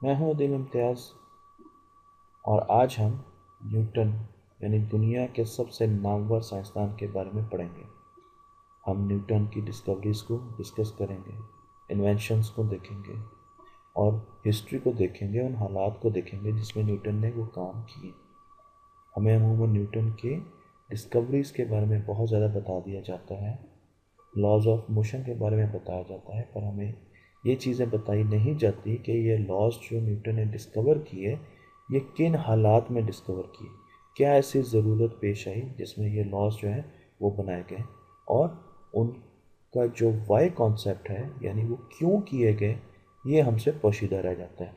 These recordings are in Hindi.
मैं हूं अदील इम्तियाज़ और आज हम न्यूटन यानी दुनिया के सबसे नामवर साइंसदान के बारे में पढ़ेंगे। हम न्यूटन की डिस्कवरीज को डिस्कस करेंगे, इन्वेंशंस को देखेंगे और हिस्ट्री को देखेंगे, उन हालात को देखेंगे जिसमें न्यूटन ने वो काम किए। हमें अमूमन न्यूटन के डिस्कवरीज के बारे में बहुत ज़्यादा बता दिया जाता है, लॉज ऑफ मोशन के बारे में बताया जाता है, पर हमें ये चीज़ें बताई नहीं जाती कि ये लॉज जो न्यूटन ने डिस्कवर किए ये किन हालात में डिस्कवर किए, क्या ऐसी ज़रूरत पेश आई जिसमें ये लॉज जो हैं वो बनाए गए, और उनका जो वाई कॉन्सेप्ट है यानी वो क्यों किए गए ये हमसे पोशीदा रह जाता है।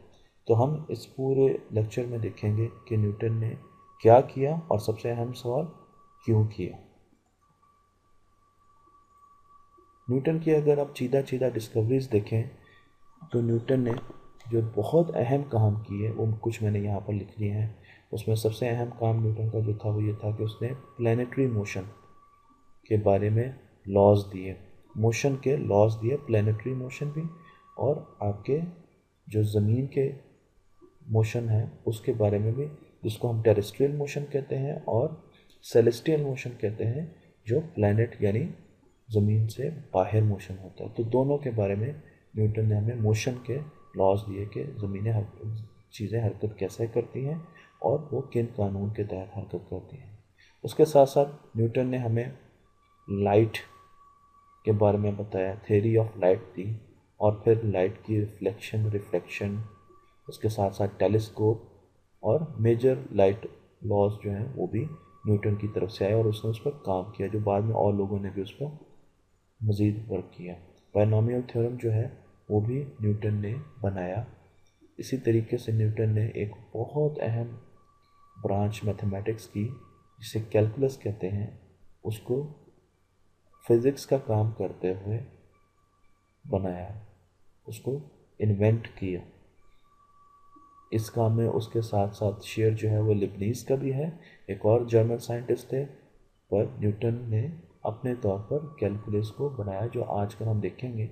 तो हम इस पूरे लेक्चर में देखेंगे कि न्यूटन ने क्या किया और सबसे अहम सवाल क्यों किया। न्यूटन की अगर आप सीधा डिस्कवरीज देखें तो न्यूटन ने जो बहुत अहम काम किए वो कुछ मैंने यहाँ पर लिख लिए हैं। उसमें सबसे अहम काम न्यूटन का जो था वो ये था कि उसने प्लैनेटरी मोशन के बारे में लॉज दिए, मोशन के लॉज दिए, प्लैनेटरी मोशन भी और आपके जो ज़मीन के मोशन है उसके बारे में भी, जिसको हम टेरेस्ट्रियल मोशन कहते हैं और सेलेस्टियल मोशन कहते हैं, जो प्लैनेट यानी ज़मीन से बाहर मोशन होता है। तो दोनों के बारे में न्यूटन ने हमें मोशन के लॉज दिए कि ज़मीनें चीज़ें हरकत कैसे करती हैं और वो किन कानून के तहत हरकत करती हैं। उसके साथ साथ न्यूटन ने हमें लाइट के बारे में बताया, थ्योरी ऑफ लाइट दी, और फिर लाइट की रिफ्लेक्शन रिफ्लेक्शन, उसके साथ साथ टेलीस्कोप और मेजर लाइट लॉज जो हैं वो भी न्यूटन की तरफ से आए और उसने उस पर काम किया, जो बाद में और लोगों ने भी उस पर मज़ीद वर्क किया। बायनॉमियल थ्योरम जो है वो भी न्यूटन ने बनाया। इसी तरीके से न्यूटन ने एक बहुत अहम ब्रांच मैथमेटिक्स की जिसे कैलकुलस कहते हैं उसको फिज़िक्स का काम करते हुए बनाया, उसको इन्वेंट किया। इस काम में उसके साथ साथ शेयर जो है वो लिबनीज़ का भी है, एक और जर्मन साइंटिस्ट थे, पर न्यूटन ने अपने तौर पर कैलकुलस को बनाया जो आजकल हम देखेंगे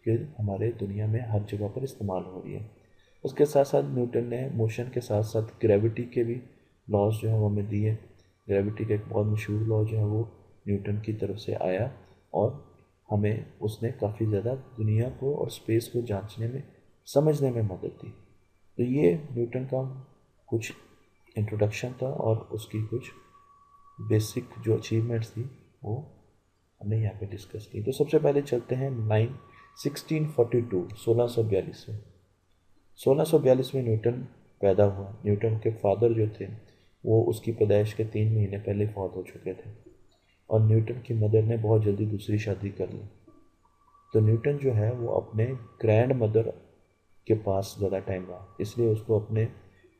कि हमारे दुनिया में हर जगह पर इस्तेमाल हो रही है। उसके साथ साथ न्यूटन ने मोशन के साथ साथ ग्रेविटी के भी लॉज जो है वो हमें दिए। ग्रेविटी का एक बहुत मशहूर लॉ जो है वो न्यूटन की तरफ से आया और हमें उसने काफ़ी ज़्यादा दुनिया को और स्पेस को जांचने में, समझने में मदद दी। तो ये न्यूटन का कुछ इंट्रोडक्शन था और उसकी कुछ बेसिक जो अचीवमेंट्स थी वो हमने यहाँ पे डिस्कस की। तो सबसे पहले चलते हैं 1642 1642 में। 1642 में न्यूटन पैदा हुआ। न्यूटन के फादर जो थे वो उसकी पैदाइश के 3 महीने पहले फौत हो चुके थे और न्यूटन की मदर ने बहुत जल्दी दूसरी शादी कर ली। तो न्यूटन जो है वो अपने ग्रैंड मदर के पास ज़्यादा टाइम रहा, इसलिए उसको अपने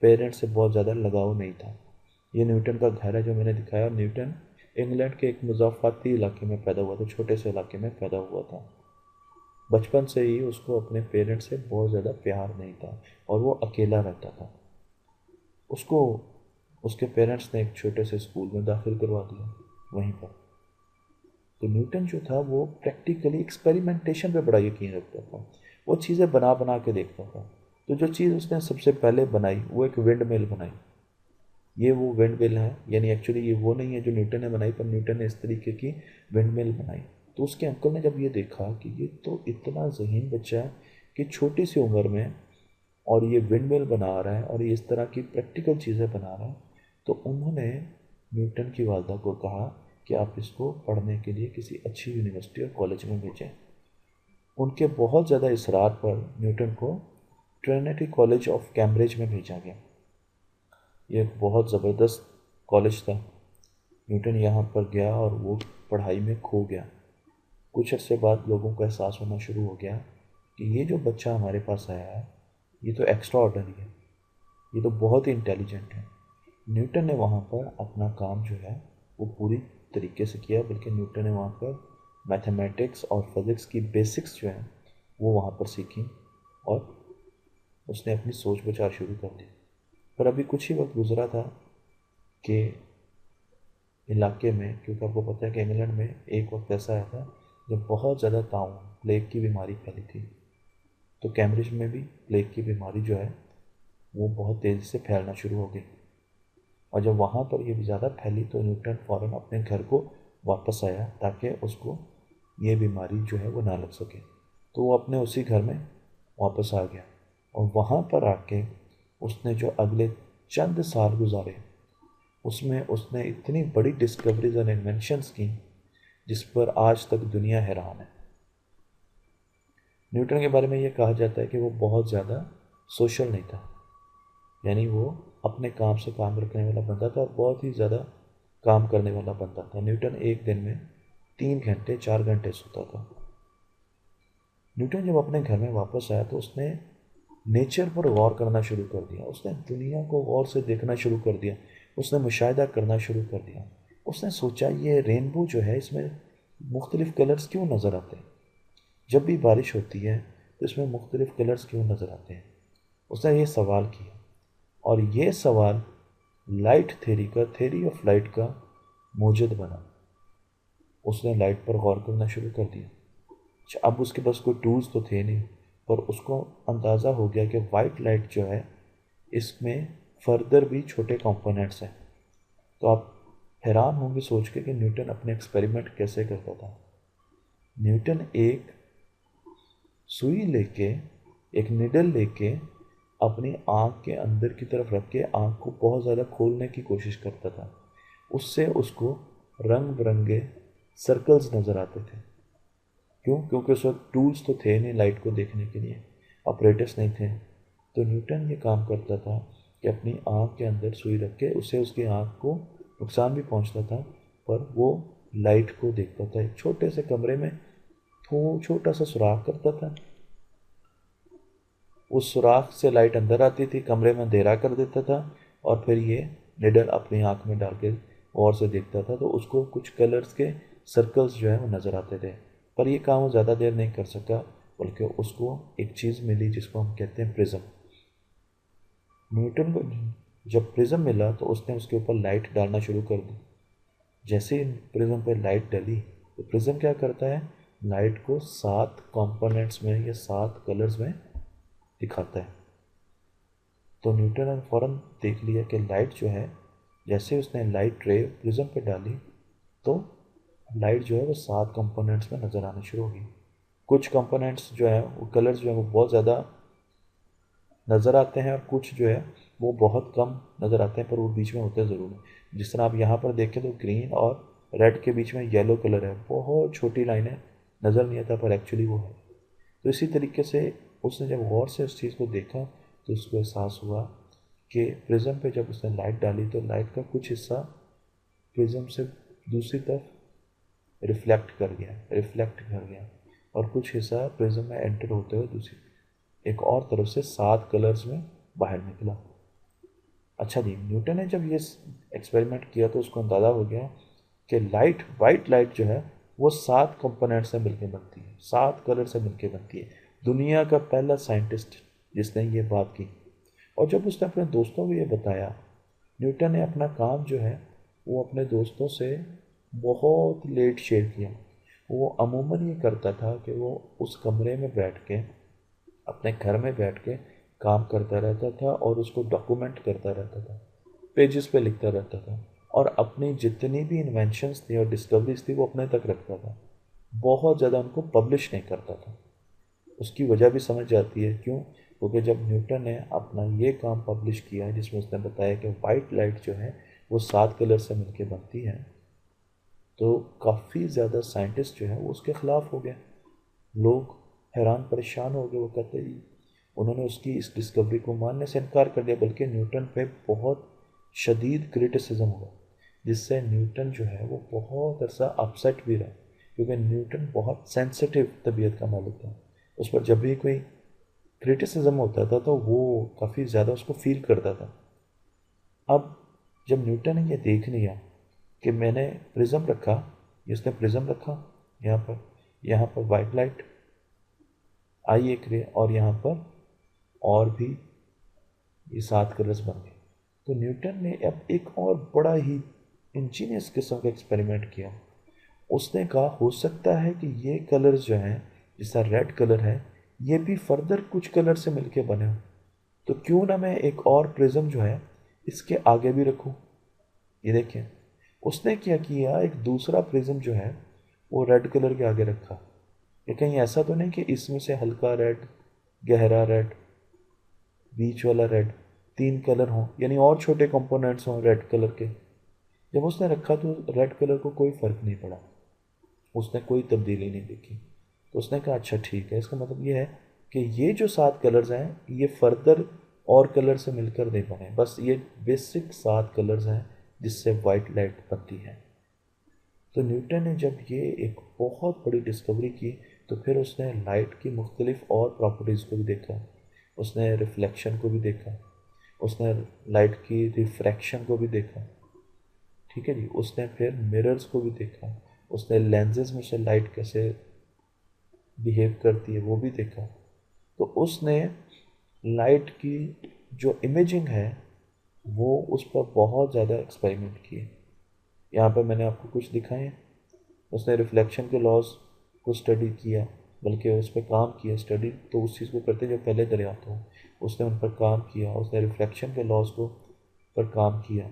पेरेंट्स से बहुत ज़्यादा लगाव नहीं था। ये न्यूटन का घर है जो मैंने दिखाया। और न्यूटन इंग्लैंड के एक मुज़फ़्फ़राती इलाके में पैदा हुआ था, छोटे से इलाके में पैदा हुआ था। बचपन से ही उसको अपने पेरेंट्स से बहुत ज़्यादा प्यार नहीं था और वो अकेला रहता था। उसको उसके पेरेंट्स ने एक छोटे से स्कूल में दाखिल करवा दिया वहीं पर। तो न्यूटन जो था वो प्रैक्टिकली एक्सपेरिमेंटेशन पे बड़ा यकीन रखता था, वो चीज़ें बना बना के देखता था। तो जो चीज़ उसने सबसे पहले बनाई वो एक विंड मिल बनाई। ये वो विंड मिल है, यानी एक्चुअली ये वो नहीं है जो न्यूटन ने बनाई, पर न्यूटन ने इस तरीके की विंड मिल बनाई। तो उसके अंकल ने जब ये देखा कि ये तो इतना ज़हीन बच्चा है कि छोटी सी उम्र में और ये विंड मिल बना रहा है और ये इस तरह की प्रैक्टिकल चीज़ें बना रहा है, तो उन्होंने न्यूटन की वालदा को कहा कि आप इसको पढ़ने के लिए किसी अच्छी यूनिवर्सिटी और कॉलेज में भेजें। उनके बहुत ज़्यादा इसरार पर न्यूटन को ट्रिनिटी कॉलेज ऑफ कैम्ब्रिज में भेजा गया। ये एक बहुत ज़बरदस्त कॉलेज था। न्यूटन यहाँ पर गया और वो पढ़ाई में खो गया। कुछ अर्से बाद लोगों को एहसास होना शुरू हो गया कि ये जो बच्चा हमारे पास आया है ये तो एक्स्ट्रा ऑर्डनरी है, ये तो बहुत ही इंटेलिजेंट है। न्यूटन ने वहाँ पर अपना काम जो है वो पूरी तरीके से किया, बल्कि न्यूटन ने वहाँ पर मैथमेटिक्स और फिज़िक्स की बेसिक्स जो हैं वो वहाँ पर सीखी और उसने अपनी सोच विचार शुरू कर दी। पर अभी कुछ ही वक्त गुजरा था कि इलाके में, क्योंकि आपको पता है कि इंग्लैंड में एक वक्त ऐसा आया था जब बहुत ज़्यादा ताउन प्लेग की बीमारी फैली थी। तो कैम्ब्रिज में भी प्लेग की बीमारी जो है वो बहुत तेज़ी से फैलना शुरू हो गई। और जब वहाँ पर ये ज़्यादा फैली तो न्यूटन फ़ौरन अपने घर को वापस आया ताकि उसको ये बीमारी जो है वो ना लग सके। तो वो अपने उसी घर में वापस आ गया और वहाँ पर आके उसने जो अगले चंद साल गुजारे उसमें उसने इतनी बड़ी डिस्कवरीज और इन्वेंशंस की जिस पर आज तक दुनिया हैरान है। न्यूटन के बारे में ये कहा जाता है कि वो बहुत ज़्यादा सोशल नहीं था, यानी वो अपने काम से काम रखने वाला बंदा था और बहुत ही ज़्यादा काम करने वाला बंदा था। न्यूटन एक दिन में 3 घंटे 4 घंटे सोता था। न्यूटन जब अपने घर में वापस आया तो उसने नेचर पर गौर करना शुरू कर दिया। उसने दुनिया को गौर से देखना शुरू कर दिया। उसने मुशाहिदा करना शुरू कर दिया। उसने सोचा ये रेनबो जो है इसमें मुख्तलिफ़ कलर्स क्यों नज़र आते हैं, जब भी बारिश होती है तो इसमें मुख्तलिफ़ कलर्स क्यों नज़र आते हैं। उसने ये सवाल किया और ये सवाल लाइट थ्योरी का, थ्योरी ऑफ लाइट का मूजद बना। उसने लाइट पर गौर करना शुरू कर दिया। अब उसके पास कोई टूल्स तो थे नहीं, पर उसको अंदाज़ा हो गया कि वाइट लाइट जो है इसमें फर्दर भी छोटे कंपोनेंट्स हैं। तो आप हैरान होंगे सोच के कि न्यूटन अपने एक्सपेरिमेंट कैसे करता था। न्यूटन एक सुई लेके, एक निडल लेके अपनी आँख के अंदर की तरफ रख के आँख को बहुत ज़्यादा खोलने की कोशिश करता था। उससे उसको रंग बिरंगे सर्कल्स नज़र आते थे। क्यों? क्योंकि उस वक्त टूल्स तो थे नहीं लाइट को देखने के लिए, ऑपरेटर्स नहीं थे। तो न्यूटन ये काम करता था कि अपनी आँख के अंदर सुई रख के उससे उसकी आँख को नुकसान भी पहुंचता था, पर वो लाइट को देखता था। एक छोटे से कमरे में छोटा सा सुराख करता था, उस सुराख से लाइट अंदर आती थी, कमरे में अंधेरा कर देता था और फिर ये निडल अपनी आँख में डाल के गौर से देखता था तो उसको कुछ कलर्स के सर्कल्स जो है वो नज़र आते थे। पर ये काम वो ज़्यादा देर नहीं कर सका, बल्कि उसको एक चीज़ मिली जिसको हम कहते हैं प्रिज्म। न्यूटन को जब प्रिज्म मिला तो उसने उसके ऊपर लाइट डालना शुरू कर दी। जैसे ही प्रिज्म पर लाइट डली तो प्रिज्म क्या करता है, लाइट को 7 कंपोनेंट्स में या 7 कलर्स में दिखाता है। तो न्यूटन ने फ़ौरन देख लिया कि लाइट जो है, जैसे उसने लाइट रे प्रिज्म पे डाली तो लाइट जो है वो 7 कंपोनेंट्स में नज़र आना शुरू हो गई। कुछ कंपोनेंट्स जो है वो कलर्स जो है वो बहुत ज़्यादा नज़र आते हैं और कुछ जो है वो बहुत कम नज़र आते हैं, पर वो बीच में होते ज़रूर हैं। जिस तरह आप यहाँ पर देखें तो ग्रीन और रेड के बीच में येलो कलर है, बहुत छोटी लाइन है, नज़र नहीं आता पर एक्चुअली वो है। तो इसी तरीके से उसने जब गौर से उस चीज़ को देखा तो उसको एहसास हुआ कि प्रिज्म पे जब उसने लाइट डाली तो लाइट का कुछ हिस्सा प्रिज्म से दूसरी तरफ रिफ्लेक्ट कर गया और कुछ हिस्सा प्रिज्म में एंटर होते हुए दूसरी एक और तरफ से 7 कलर्स में बाहर निकला। अच्छा जी, न्यूटन ने जब ये एक्सपेरिमेंट किया तो उसको अंदाज़ा हो गया कि वाइट लाइट जो है वो 7 कंपोनेंट से मिलकर बनती है, 7 कलर से मिलकर बनती है। दुनिया का पहला साइंटिस्ट जिसने ये बात की। और जब उसने अपने दोस्तों को ये बताया, न्यूटन ने अपना काम जो है वो अपने दोस्तों से बहुत लेट शेयर किया। वो अमूमन ये करता था कि वो उस कमरे में बैठ के, अपने घर में बैठ के काम करता रहता था और उसको डॉक्यूमेंट करता रहता था, पेजेस पे लिखता रहता था और अपनी जितनी भी इन्वेंशंस थी और डिस्कवरीज थी वो अपने तक रखता था। बहुत ज़्यादा उनको पब्लिश नहीं करता था। उसकी वजह भी समझ जाती है क्यों, क्योंकि जब न्यूटन ने अपना ये काम पब्लिश किया है जिसमें उसने बताया कि वाइट लाइट जो है वो 7 कलर से मिलकर बनती है, तो काफ़ी ज़्यादा साइंटिस्ट जो है वो उसके ख़िलाफ़ हो गए। लोग हैरान परेशान हो गए। वो कहते ही उन्होंने उसकी इस डिस्कवरी को मानने से इनकार कर दिया, बल्कि न्यूटन पे बहुत शदीद क्रिटिसिज्म हुआ, जिससे न्यूटन जो है वो बहुत अरसा अपसेट भी रहा, क्योंकि न्यूटन बहुत सेंसिटिव तबीयत का मालिक था। उस पर जब भी कोई क्रिटिसिज्म होता था तो वो काफ़ी ज़्यादा उसको फील करता था। अब जब न्यूटन ने ये देख लिया कि मैंने प्रिज्म रखा, इसने प्रिज्म रखा, यहाँ पर वाइट लाइट आई एक रे और यहाँ पर और भी ये 7 कलर्स बन गए। तो न्यूटन ने अब एक और बड़ा ही इंजीनियस किस्म का एक्सपेरिमेंट किया। उसने कहा हो सकता है कि ये कलर्स जो हैं, जैसा रेड कलर है, ये भी फर्दर कुछ कलर से मिलके बने हो। तो क्यों ना मैं एक और प्रिज्म जो है इसके आगे भी रखूं। ये देखें, उसने क्या किया, एक दूसरा प्रिज्म जो है वो रेड कलर के आगे रखा। ये कहीं ऐसा तो नहीं कि इसमें से हल्का रेड, गहरा रेड, बीच वाला रेड, तीन कलर हों, यानी और छोटे कंपोनेंट्स हों रेड कलर के। जब उसने रखा तो रेड कलर को कोई फ़र्क नहीं पड़ा, उसने कोई तब्दीली नहीं देखी। तो उसने कहा अच्छा ठीक है, इसका मतलब ये है कि ये जो 7 कलर्स हैं ये फर्दर और कलर से मिलकर नहीं बने, बस ये बेसिक 7 कलर्स हैं जिससे वाइट लाइट बनती है। तो न्यूटन ने जब ये एक बहुत बड़ी डिस्कवरी की तो फिर उसने लाइट की मुख्तलिफ और प्रॉपर्टीज़ को भी देखा, उसने रिफ्लेक्शन को भी देखा, उसने लाइट की रिफ्रैक्शन को भी देखा। ठीक है जी, उसने फिर मिरर्स को भी देखा, उसने लेंसेज में से लाइट कैसे बिहेव करती है वो भी देखा। तो उसने लाइट की जो इमेजिंग है वो उस पर बहुत ज़्यादा एक्सपेरिमेंट किए। यहाँ पर मैंने आपको कुछ दिखाए हैं। उसने रिफ्लेक्शन के लॉज को स्टडी किया, बल्कि उस पर काम किया। स्टडी तो उस चीज़ को करते जो पहले दरियाफ्त हो, उसने उन पर काम किया। उसने रिफ्लेक्शन के लॉज को पर काम किया।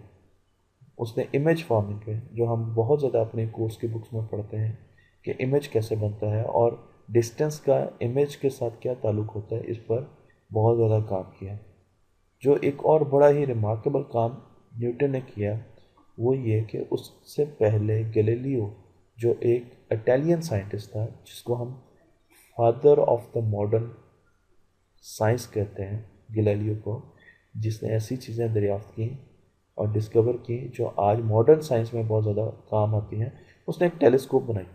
उसने इमेज फॉर्मिंग पे, जो हम बहुत ज़्यादा अपने कोर्स की बुक्स में पढ़ते हैं कि इमेज कैसे बनता है और डिस्टेंस का इमेज के साथ क्या ताल्लुक़ होता है, इस पर बहुत ज़्यादा काम किया। जो एक और बड़ा ही रिमार्केबल काम न्यूटन ने किया वो ये कि उससे पहले गैलीलियो, जो एक इटालियन साइंटिस्ट था जिसको हम father of the modern science कहते हैं, गैलीलियो को, जिसने ऐसी चीज़ें दरियाफ्त की और डिस्कवर की जो आज मॉडर्न साइंस में बहुत ज़्यादा काम आती हैं, उसने एक टेलीस्कोप बनाई।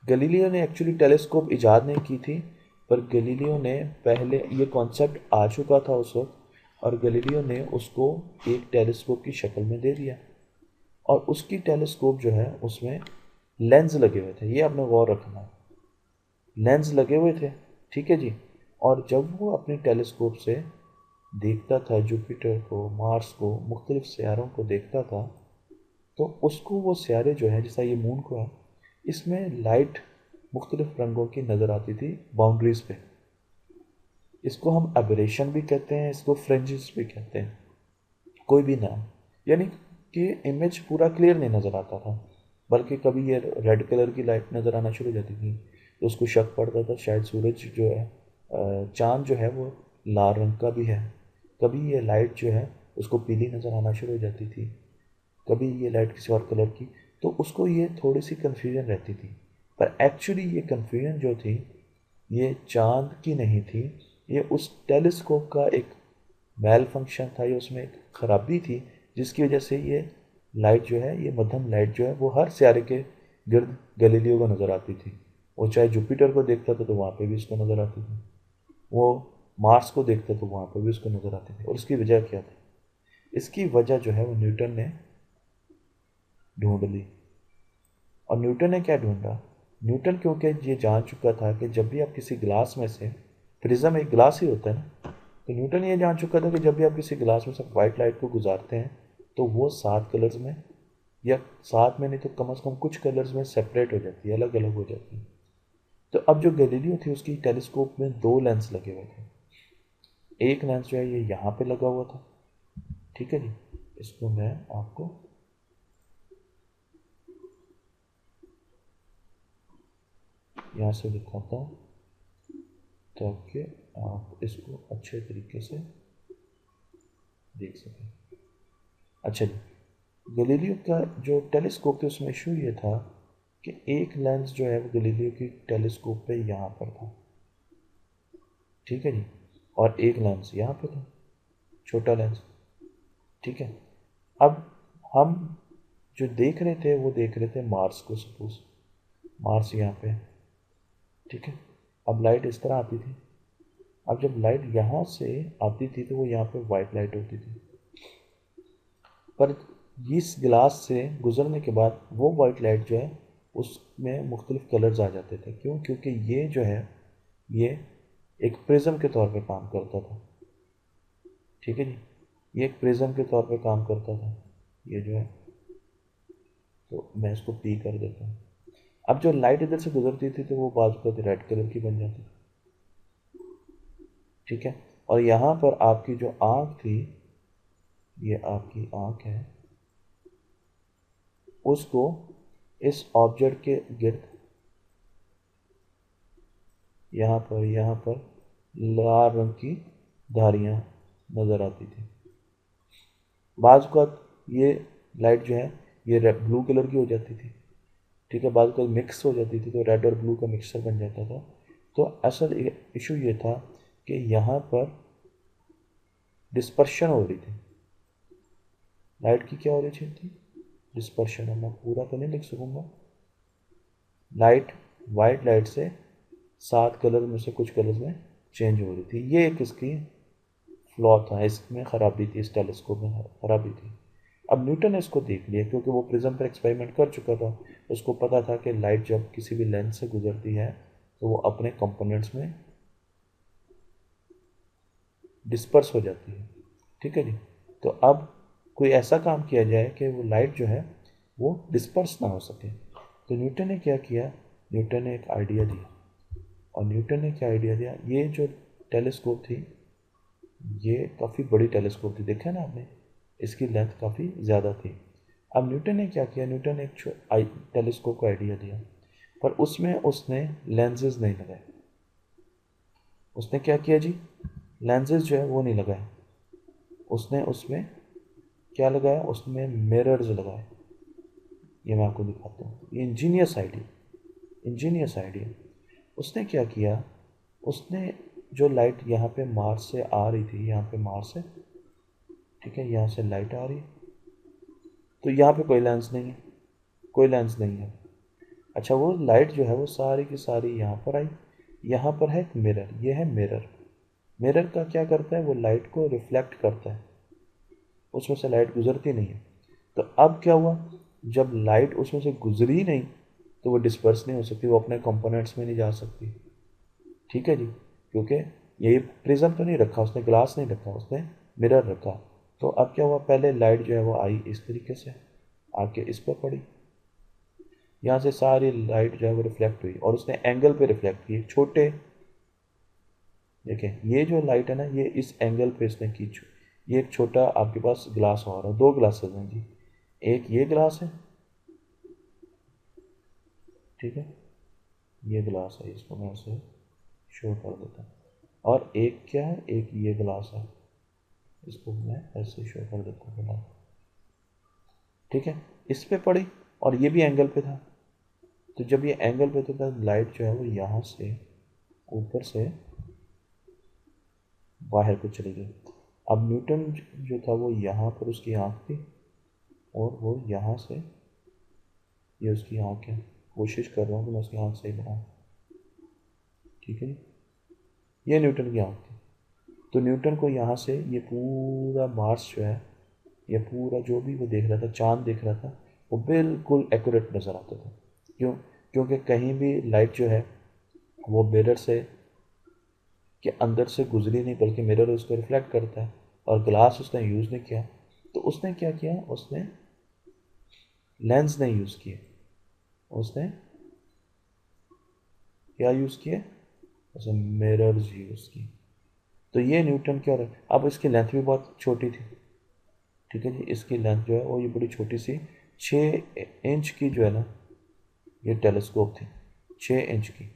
गैलीलियो ने एक्चुअली टेलीस्कोप इजाद नहीं की थी, पर गैलीलियो ने पहले ये कॉन्सेप्ट आ चुका था उस वक्त, और गैलीलियो ने उसको एक टेलीस्कोप की शक्ल में दे दिया। और उसकी टेलीस्कोप जो है उसमें लेंस लगे हुए थे, ये आपने गौर रखना, लेंस लगे हुए थे। ठीक है जी। और जब वो अपनी टेलीस्कोप से देखता था जुपिटर को, मार्स को, मुख्तलिफ सियारों को देखता था, तो उसको वो सियारे जो हैं, जैसा ये मून को है, इसमें लाइट मुख्तलिफ रंगों की नज़र आती थी बाउंड्रीज पे। इसको हम एबरेशन भी कहते हैं, इसको फ्रिंजेस भी कहते हैं, कोई भी नाम। यानी कि इमेज पूरा क्लियर नहीं नज़र आता था, बल्कि कभी ये रेड कलर की लाइट नज़र आना शुरू हो जाती थी तो उसको शक पड़ता था शायद सूरज जो है, चाँद जो है वो लाल रंग का भी है। कभी ये लाइट जो है उसको पीली नज़र आना शुरू हो जाती थी, कभी ये लाइट किसी और कलर की। तो उसको ये थोड़ी सी कन्फ्यूजन रहती थी, पर एक्चुअली ये कन्फ्यूजन जो थी ये चाँद की नहीं थी, ये उस टेलीस्कोप का एक मेल फंक्शन था, ये उसमें एक ख़राबी थी जिसकी वजह से ये लाइट जो है, ये मध्यम लाइट जो है वो हर सियारे के गिर्द गैलीलियो को नज़र आती थी। वो चाहे जुपिटर को देखता था तो वहाँ पे भी उसको नज़र आती थी, वो मार्स को देखता तो वहाँ पे भी उसको नज़र आती थी। और इसकी वजह क्या थी? इसकी वजह जो है वो न्यूटन ने ढूंढ ली। और न्यूटन ने क्या ढूंढा? न्यूटन क्योंकि ये जान चुका था कि जब भी आप किसी गिलास में से, प्रिज्म एक गिलास ही होता है ना, तो न्यूटन ये जान चुका था कि जब भी आप किसी गिलास में से वाइट लाइट को गुजारते हैं तो वो 7 कलर्स में, या 7 में नहीं तो कम से कम कुछ कलर्स में सेपरेट हो जाती है, अलग अलग हो जाती है। तो अब जो गैलीलियो थी उसकी टेलीस्कोप में 2 लेंस लगे हुए थे। एक लेंस जो है ये यहाँ पे लगा हुआ था। ठीक है जी। इसको मैं आपको यहाँ से दिखाता हूँ ताकि आप इसको अच्छे तरीके से देख सकें। अच्छा जी, गैलीलियो का जो टेलीस्कोप था उसमें इशू ये था कि एक लेंस जो है वो गैलीलियो की टेलीस्कोप पे यहाँ पर था। ठीक है जी। और एक लेंस यहाँ पे था, छोटा लेंस। ठीक है। अब हम जो देख रहे थे वो देख रहे थे मार्स को, सपोज मार्स यहाँ पे। ठीक है। अब लाइट इस तरह आती थी। अब जब लाइट यहाँ से आती थी तो वो यहाँ पे वाइट लाइट होती थी, पर इस गिलास से गुजरने के बाद वो वाइट लाइट जो है उसमें मुख्तलिफ कलर्स आ जाते थे। क्यों? क्योंकि ये जो है ये एक प्रिज्म के तौर पे काम करता था। ठीक है जी। ये एक प्रिज्म के तौर पे काम करता था, ये जो है। तो मैं इसको पी कर देता हूँ। अब जो लाइट इधर से गुजरती थी तो वो बाजू का रेड कलर की बन जाती थी। ठीक है। और यहाँ पर आपकी जो आँख थी, ये आपकी आँख है, उसको इस ऑब्जेक्ट के गिर्द यहाँ पर लाल रंग की धारियाँ नज़र आती थी। बाज़ वक़्त ये लाइट जो है ये ब्लू कलर की हो जाती थी, ठीक है, बाज़ वक़्त मिक्स हो जाती थी तो रेड और ब्लू का मिक्सचर बन जाता था। तो असल इशू ये था कि यहाँ पर डिस्पर्शन हो रही थी, लाइट की क्या ओरिजिन थी, डिस्पर्शन। है, मैं पूरा तो नहीं लिख सकूँगा। लाइट वाइट लाइट से 7 कलर में से कुछ कलर्स में चेंज हो रही थी। ये एक इसकी फ्लॉ था, इसमें ख़राबी थी, इस टेलीस्कोप में ख़राबी थी। अब न्यूटन ने इसको देख लिया क्योंकि वो प्रिज्म पर एक्सपेरिमेंट कर चुका था। उसको पता था कि लाइट जब किसी भी लेंस से गुजरती है तो वो अपने कंपोनेंट्स में डिस्पर्स हो जाती है, ठीक है जी। तो अब कोई ऐसा काम किया जाए कि वो लाइट जो है वो डिस्पर्स ना हो सके। तो न्यूटन ने क्या किया, न्यूटन ने एक आइडिया दिया। और न्यूटन ने क्या आइडिया दिया, ये जो टेलीस्कोप थी ये काफ़ी बड़ी टेलीस्कोप थी, देखा ना आपने, इसकी लेंथ काफ़ी ज़्यादा थी। अब न्यूटन ने क्या किया, न्यूटन ने एक टेलीस्कोप का आइडिया दिया, पर उसमें उसने लेंसेज नहीं लगाए। उसने क्या किया जी, लेंसेज जो है वो नहीं लगाए, उसने उसमें क्या लगाया, उसमें मिरर्स लगाए। ये मैं आपको दिखाता हूँ, ये इंजीनियस आइडिया। उसने क्या किया, उसने जो लाइट यहाँ पे मार्स से आ रही थी, यहाँ पे मार्स से, ठीक है, यहाँ से लाइट आ रही है, तो यहाँ पे कोई लेंस नहीं है, कोई लेंस नहीं है। अच्छा, वो लाइट जो है वो सारी की सारी यहाँ पर आई, यहाँ पर है एक मिरर, ये है मिरर। मिरर का क्या करता है, वो लाइट को रिफ्लेक्ट करता है, उसमें से लाइट गुजरती नहीं है। तो अब क्या हुआ, जब लाइट उसमें से गुजरी नहीं तो वो डिस्पर्स नहीं हो सकती, वो अपने कंपोनेंट्स में नहीं जा सकती, ठीक है जी। क्योंकि ये प्रिज्म तो नहीं रखा उसने, ग्लास नहीं रखा उसने, मिरर रखा। तो अब क्या हुआ, पहले लाइट जो है वो आई इस तरीके से आके इस पर पड़ी, यहाँ से सारी लाइट जो है वो रिफ्लेक्ट हुई और उसने एंगल पे रिफ्लेक्ट की, छोटे, देखें ये जो लाइट है ना ये इस एंगल पे इसने की। ये एक छोटा आपके पास ग्लास और है, 2 ग्लासेस हैं जी, एक ये ग्लास है, ठीक है, ये ग्लास है, इसको मैं ऐसे शो कर देता हूँ। और एक क्या है, एक ये ग्लास है, इसको मैं ऐसे शो कर देता हूँ, ठीक है। इस पे पड़ी और ये भी एंगल पे था, तो जब ये एंगल पे था लाइट जो है वो यहाँ से ऊपर से बाहर को चली गई। अब न्यूटन जो था वो यहाँ पर उसकी आँख थी और वो यहाँ से, ये उसकी आँख है, कोशिश कर रहा हूँ कि मैं उसकी आँख सही बनाऊँ, ठीक है। ये न्यूटन की आँख थी। तो न्यूटन को यहाँ से ये पूरा मार्स जो है, ये पूरा जो भी वो देख रहा था, चांद देख रहा था, वो बिल्कुल एक्यूरेट नज़र आता था। क्यों, क्योंकि कहीं भी लाइट जो है वो मिरर से के अंदर से गुजरी नहीं, बल्कि मिरर उसको रिफ्लेक्ट करता है, और ग्लास उसने यूज़ नहीं किया। तो उसने क्या किया, उसने लेंस नहीं यूज़ किए, उसने क्या यूज़ किए, उसने मिरर्स यूज़ की। तो ये न्यूटन क्या रहा, अब इसकी लेंथ भी बहुत छोटी थी, ठीक है जी, इसकी लेंथ जो है वो ये बड़ी छोटी सी 6 इंच की जो है ना ये टेलीस्कोप थी, 6 इंच की।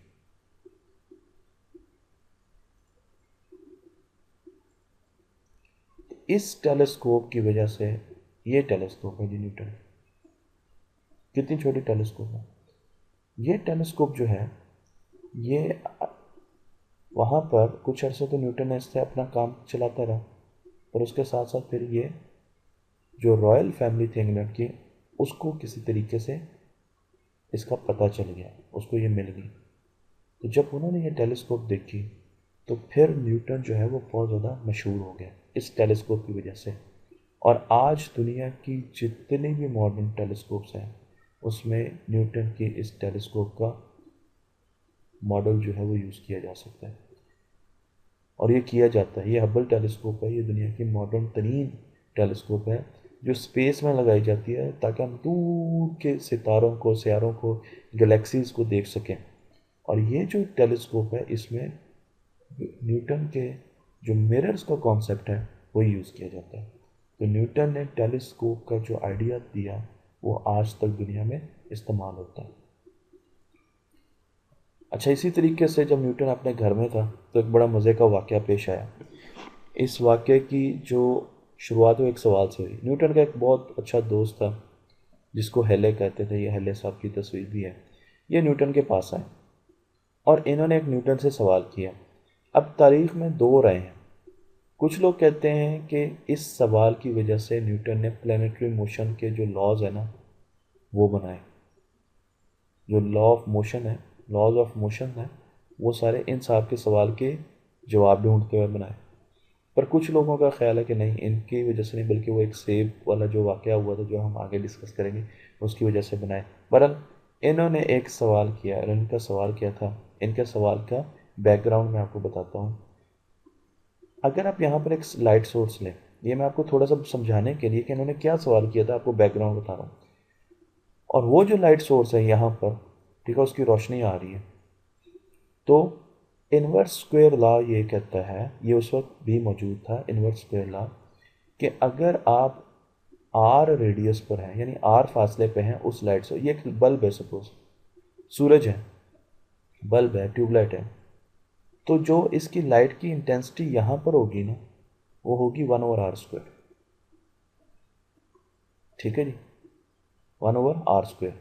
इस टेलीस्कोप की वजह से, ये टेलीस्कोप है जी न्यूटन, कितनी छोटी टेलीस्कोप है। ये टेलीस्कोप जो है ये वहाँ पर कुछ अरसे तो न्यूटन ने इससे अपना काम चलाता रहा, पर उसके साथ साथ फिर ये जो रॉयल फैमिली थी इंग्लैंड की, उसको किसी तरीके से इसका पता चल गया, उसको ये मिल गई। तो जब उन्होंने ये टेलीस्कोप देखी तो फिर न्यूटन जो है वो बहुत ज़्यादा मशहूर हो गया इस टेलीस्कोप की वजह से। और आज दुनिया की जितनी भी मॉडर्न टेलीस्कोप्स हैं उसमें न्यूटन की इस टेलीस्कोप का मॉडल जो है वो यूज़ किया जा सकता है, और ये किया जाता है। ये हबल टेलीस्कोप है, ये दुनिया की मॉडर्न तरीन टेलीस्कोप है जो स्पेस में लगाई जाती है ताकि हम दूर के सितारों को, सियारों को, गैलेक्सीज को देख सकें। और ये जो टेलीस्कोप है इसमें न्यूटन के जो मिरर्स का कॉन्सेप्ट है वही यूज़ किया जाता है। तो न्यूटन ने टेलीस्कोप का जो आइडिया दिया वो आज तक दुनिया में इस्तेमाल होता है। अच्छा, इसी तरीके से जब न्यूटन अपने घर में था तो एक बड़ा मज़े का वाक़या पेश आया। इस वाक़े की जो शुरुआत वो एक सवाल से हुई। न्यूटन का एक बहुत अच्छा दोस्त था जिसको हेले कहते थे, ये हेले साहब की तस्वीर भी है। ये न्यूटन के पास आए और इन्होंने एक न्यूटन से सवाल किया। अब तारीख में दो राय हैं। कुछ लोग कहते हैं कि इस सवाल की वजह से न्यूटन ने प्लैनेटरी मोशन के जो लॉज है ना वो बनाए। जो लॉज ऑफ मोशन है वो सारे इन साहब के सवाल के जवाब ढूंढते हुए बनाए। पर कुछ लोगों का ख्याल है कि नहीं, इनकी वजह से नहीं बल्कि वो एक सेब वाला जो वाक़या हुआ था जो हम आगे डिस्कस करेंगे उसकी वजह से बनाए। बहरहाल इन्होंने एक सवाल किया और इनका सवाल क्या था, इनके सवाल का बैकग्राउंड मैं आपको बताता हूँ। अगर आप यहाँ पर एक लाइट सोर्स लें, ये मैं आपको थोड़ा सा समझाने के लिए कि इन्होंने क्या सवाल किया था आपको बैकग्राउंड बता रहा हूँ। और वो जो लाइट सोर्स है यहाँ पर, ठीक है, उसकी रोशनी आ रही है तो इनवर्स स्क्वायर लॉ ये कहता है, ये उस वक्त भी मौजूद था इनवर्स स्क्वायर लॉ, कि अगर आप आर रेडियस पर हैं यानी आर फासले पे हैं उस लाइट से, ये एक बल्ब है, सपोज सूरज है, बल्ब है, ट्यूबलाइट है, तो जो इसकी लाइट की इंटेंसिटी यहाँ पर होगी ना वो होगी 1/r²। ठीक है जी, 1/r²।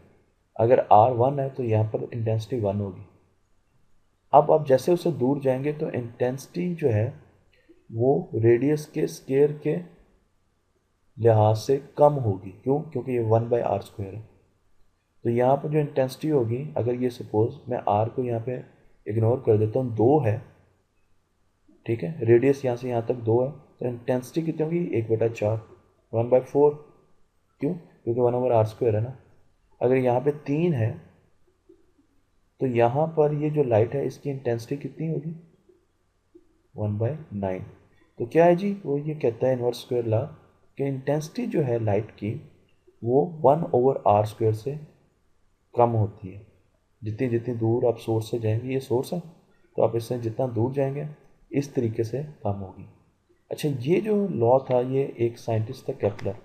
अगर R1 है तो यहाँ पर इंटेंसिटी 1 होगी। अब आप जैसे उससे दूर जाएंगे तो इंटेंसिटी जो है वो रेडियस के स्केयर के लिहाज से कम होगी। क्यों? क्योंकि ये 1/r² है। तो यहाँ पर जो इंटेंसिटी होगी, अगर ये सपोज मैं r को यहाँ पे इग्नोर कर देता हूँ, 2 है, ठीक है, रेडियस यहाँ से यहाँ तक 2 है, तो इंटेंसिटी कितनी होगी? 1/4, 1/4। क्यों? क्योंकि 1/r² है ना। अगर यहाँ पे 3 है तो यहाँ पर ये जो लाइट है इसकी इंटेंसिटी कितनी होगी? 1/9। तो क्या है जी, वो ये कहता है इनवर्स स्क्वायर लॉ कि इंटेंसिटी जो है लाइट की वो 1/r² से कम होती है। जितनी जितनी दूर आप सोर्स से जाएंगे, ये सोर्स है तो आप इससे जितना दूर जाएंगे इस तरीके से कम होगी। अच्छा, ये जो लॉ था ये एक साइंटिस्ट था केपलर,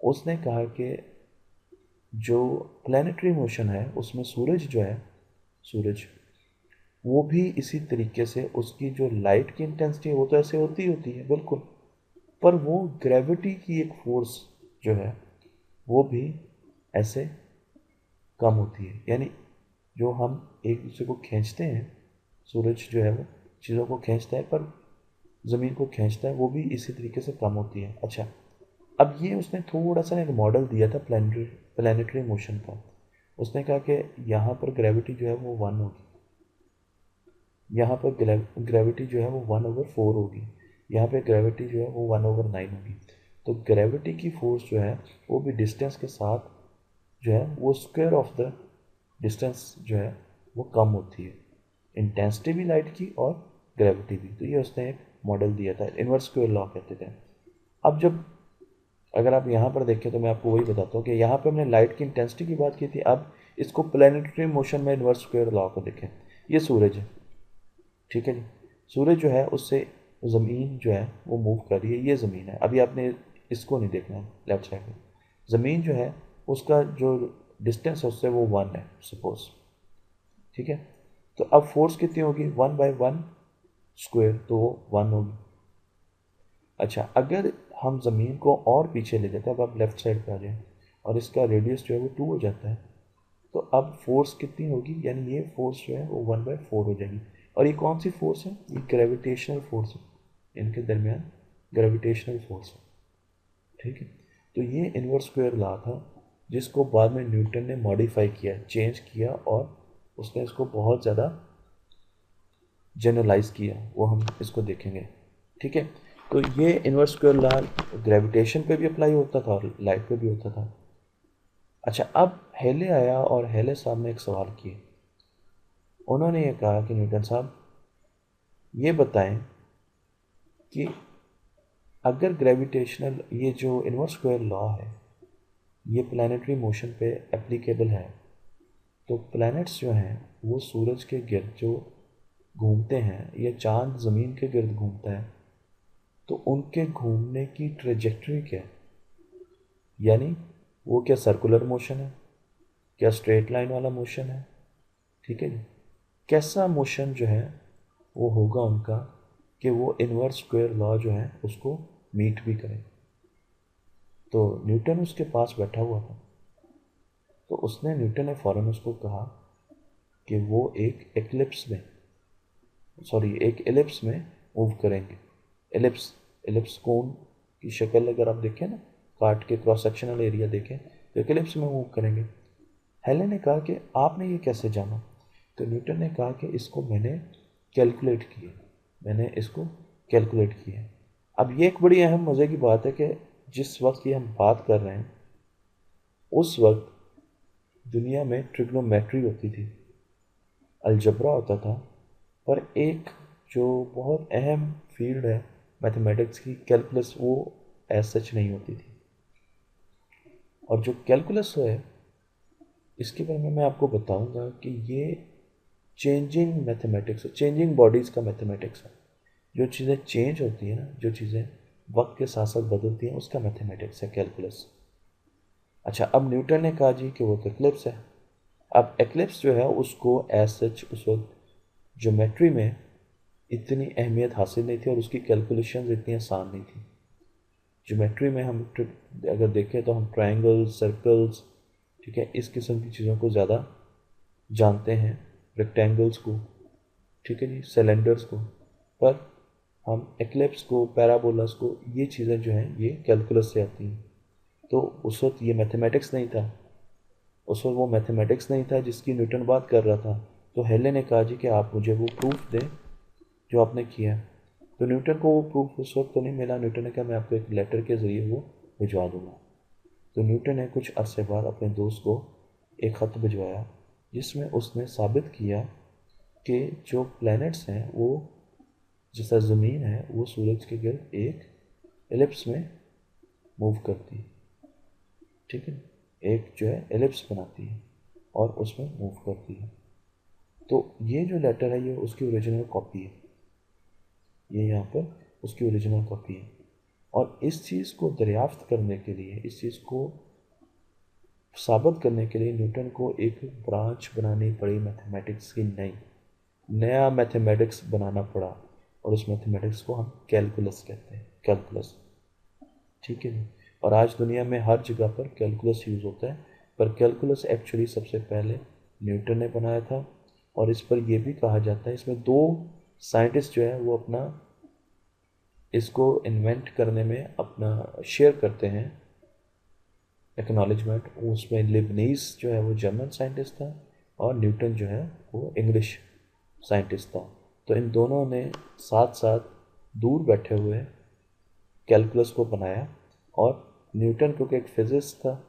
उसने कहा कि जो प्लैनेटरी मोशन है उसमें सूरज जो है, सूरज वो भी इसी तरीके से उसकी जो लाइट की इंटेंसिटी है वो तो ऐसे होती है बिल्कुल, पर वो ग्रेविटी की एक फोर्स जो है वो भी ऐसे कम होती है। यानी जो हम एक दूसरे को खींचते हैं, सूरज जो है वो चीज़ों को खींचता है पर ज़मीन को खींचता है, वो भी इसी तरीके से कम होती है। अच्छा, अब ये उसने थोड़ा सा एक मॉडल दिया था प्लैनेटरी मोशन का। उसने कहा कि यहाँ पर ग्रेविटी जो है वो 1 होगी, यहाँ पर ग्रेविटी जो है वो 1/4 होगी, यहाँ पे ग्रेविटी जो है वो 1/9 होगी। तो ग्रेविटी की फोर्स जो है वो भी डिस्टेंस के साथ जो है वो स्क्वायर ऑफ द डिस्टेंस जो है वो कम होती है। इंटेंसिटी भी लाइट की और ग्रेविटी भी। तो ये उसने एक मॉडल दिया था, इनवर्स स्क्वायर लॉ कहते थे। अब जब अगर आप यहाँ पर देखें तो मैं आपको वही बताता हूँ कि यहाँ पे हमने लाइट की इंटेंसिटी की बात की थी। अब इसको प्लैनेटरी मोशन में इनवर्स स्क्वायर लॉ को देखें। ये सूरज है, ठीक है जी, सूरज जो है उससे ज़मीन जो है वो मूव कर रही है, ये ज़मीन है। अभी आपने इसको नहीं देखना है लेफ्ट साइड में, ज़मीन जो है उसका जो डिस्टेंस है उससे वो 1 है सपोज, ठीक है। तो अब फोर्स कितनी होगी? 1/1², तो वो 1 होगी। अच्छा, अगर हम ज़मीन को और पीछे ले जाते हैं, अब आप लेफ्ट साइड पर आ जाएं और इसका रेडियस जो है वो 2 हो जाता है, तो अब फोर्स कितनी होगी? यानी ये फोर्स जो है वो 1/4 हो जाएगी। और ये कौन सी फोर्स है? ये ग्रेविटेशनल फोर्स है, इनके दरमियान ग्रेविटेशनल फोर्स है, ठीक है। तो ये इनवर्स स्क्वायर लॉ था जिसको बाद में न्यूटन ने मॉडिफाई किया, चेंज किया और उसने इसको बहुत ज़्यादा जनरलाइज किया, वो हम इसको देखेंगे, ठीक है। तो ये इनवर्स स्क्वायर लॉ ग्रेविटेशन पे भी अप्लाई होता था और लाइट पे भी होता था। अच्छा, अब हेले आया और हेले साहब ने एक सवाल किए। उन्होंने ये कहा कि न्यूटन साहब ये बताएं कि अगर ग्रेविटेशनल ये जो इनवर्स स्क्वायर लॉ है ये प्लैनेटरी मोशन पे एप्लीकेबल है, तो प्लैनेट्स जो हैं वो सूरज के गिर्द जो घूमते हैं या चांद ज़मीन के गिर्द घूमता है, तो उनके घूमने की ट्रेजेक्टरी क्या है, यानी वो क्या सर्कुलर मोशन है, क्या स्ट्रेट लाइन वाला मोशन है, ठीक है जी, कैसा मोशन जो है वो होगा उनका कि वो इनवर्स स्क्वायर लॉ जो है उसको मीट भी करें। तो न्यूटन उसके पास बैठा हुआ था, तो न्यूटन ने फ़ौरन उसको कहा कि वो एक एलिप्स में मूव करेंगे। एलिप्स एलिप्स कोन की शक्ल अगर आप देखें ना, काट के क्रॉस सेक्शनल एरिया देखें, तो एक एलिप्स में मूव करेंगे। हेलेन ने कहा कि आपने ये कैसे जाना? तो न्यूटन ने कहा कि इसको मैंने कैलकुलेट किया। अब ये एक बड़ी अहम मज़े की बात है कि जिस वक्त की हम बात कर रहे हैं उस वक्त दुनिया में ट्रिग्नोमेट्री होती थी, अलजबरा होता था, पर एक जो बहुत अहम फील्ड है मैथमेटिक्स की, कैलकुलस, वो एज सच नहीं होती थी। और जो कैलकुलस है इसके बारे में मैं आपको बताऊंगा कि ये चेंजिंग मैथमेटिक्स, चेंजिंग बॉडीज़ का मैथमेटिक्स है। जो चीज़ें चेंज होती हैं ना, जो चीज़ें वक्त के साथ साथ बदलती हैं, उसका मैथमेटिक्स है कैलकुलस। अच्छा, अब न्यूटन ने कहा जी कि वो तो एक्लिप्स है। अब एक्लिप्स जो है उसको एज सच उस वक्त ज्योमेट्री में इतनी अहमियत हासिल नहीं थी और उसकी कैलकुलेशंस इतनी आसान नहीं थी। ज्योमेट्री में हम अगर देखें तो हम ट्रायंगल्स, सर्कल्स, ठीक है, इस किस्म की चीज़ों को ज़्यादा जानते हैं, रेक्टेंगल्स को, ठीक है जी, सिलेंडर्स को, पर हम एक्लिप्स को, पैराबोलास को, ये चीज़ें जो हैं ये कैलकुलस से आती हैं। तो उस वक्त ये मैथमेटिक्स नहीं था, उस वक्त वो मैथमेटिक्स नहीं था जिसकी न्यूटन बात कर रहा था। तो हेले ने कहा जी कि आप मुझे वो प्रूफ दें जो आपने किया। तो न्यूटन को वो प्रूफ उस वक्त तो नहीं मिला। न्यूटन ने कहा मैं आपको एक लेटर के ज़रिए वो भिजवा दूँगा। तो न्यूटन ने कुछ अरसे बाद अपने दोस्त को एक ख़त भिजवाया जिसमें उसने साबित किया कि जो प्लैनेट्स हैं वो, जैसा ज़मीन है वो सूरज के गिर्द एक एलिप्स में मूव करती है, ठीक है, एक जो है एलिप्स बनाती है और उसमें मूव करती है। तो ये जो लेटर है ये उसकी ओरिजिनल कॉपी है, ये यहाँ पर उसकी ओरिजिनल कॉपी है। और इस चीज़ को दरियाफ्त करने के लिए, इस चीज़ को साबित करने के लिए न्यूटन को एक ब्रांच बनानी पड़ी मैथमेटिक्स की, नया मैथमेटिक्स बनाना पड़ा और उस मैथमेटिक्स को हम कैलकुलस कहते हैं, कैलकुलस, ठीक है जी। और आज दुनिया में हर जगह पर कैलकुलस यूज़ होता है, पर कैलकुलस एक्चुअली सबसे पहले न्यूटन ने बनाया था। और इस पर यह भी कहा जाता है, इसमें दो साइंटिस्ट जो है वो अपना इसको इन्वेंट करने में अपना शेयर करते हैं एक्नॉलेजमेंट। उसमें लिबनीज जो है वो जर्मन साइंटिस्ट था और न्यूटन जो है वो इंग्लिश साइंटिस्ट था। तो इन दोनों ने साथ साथ दूर बैठे हुए कैलकुलस को बनाया। और न्यूटन क्योंकि एक फिजिस्ट था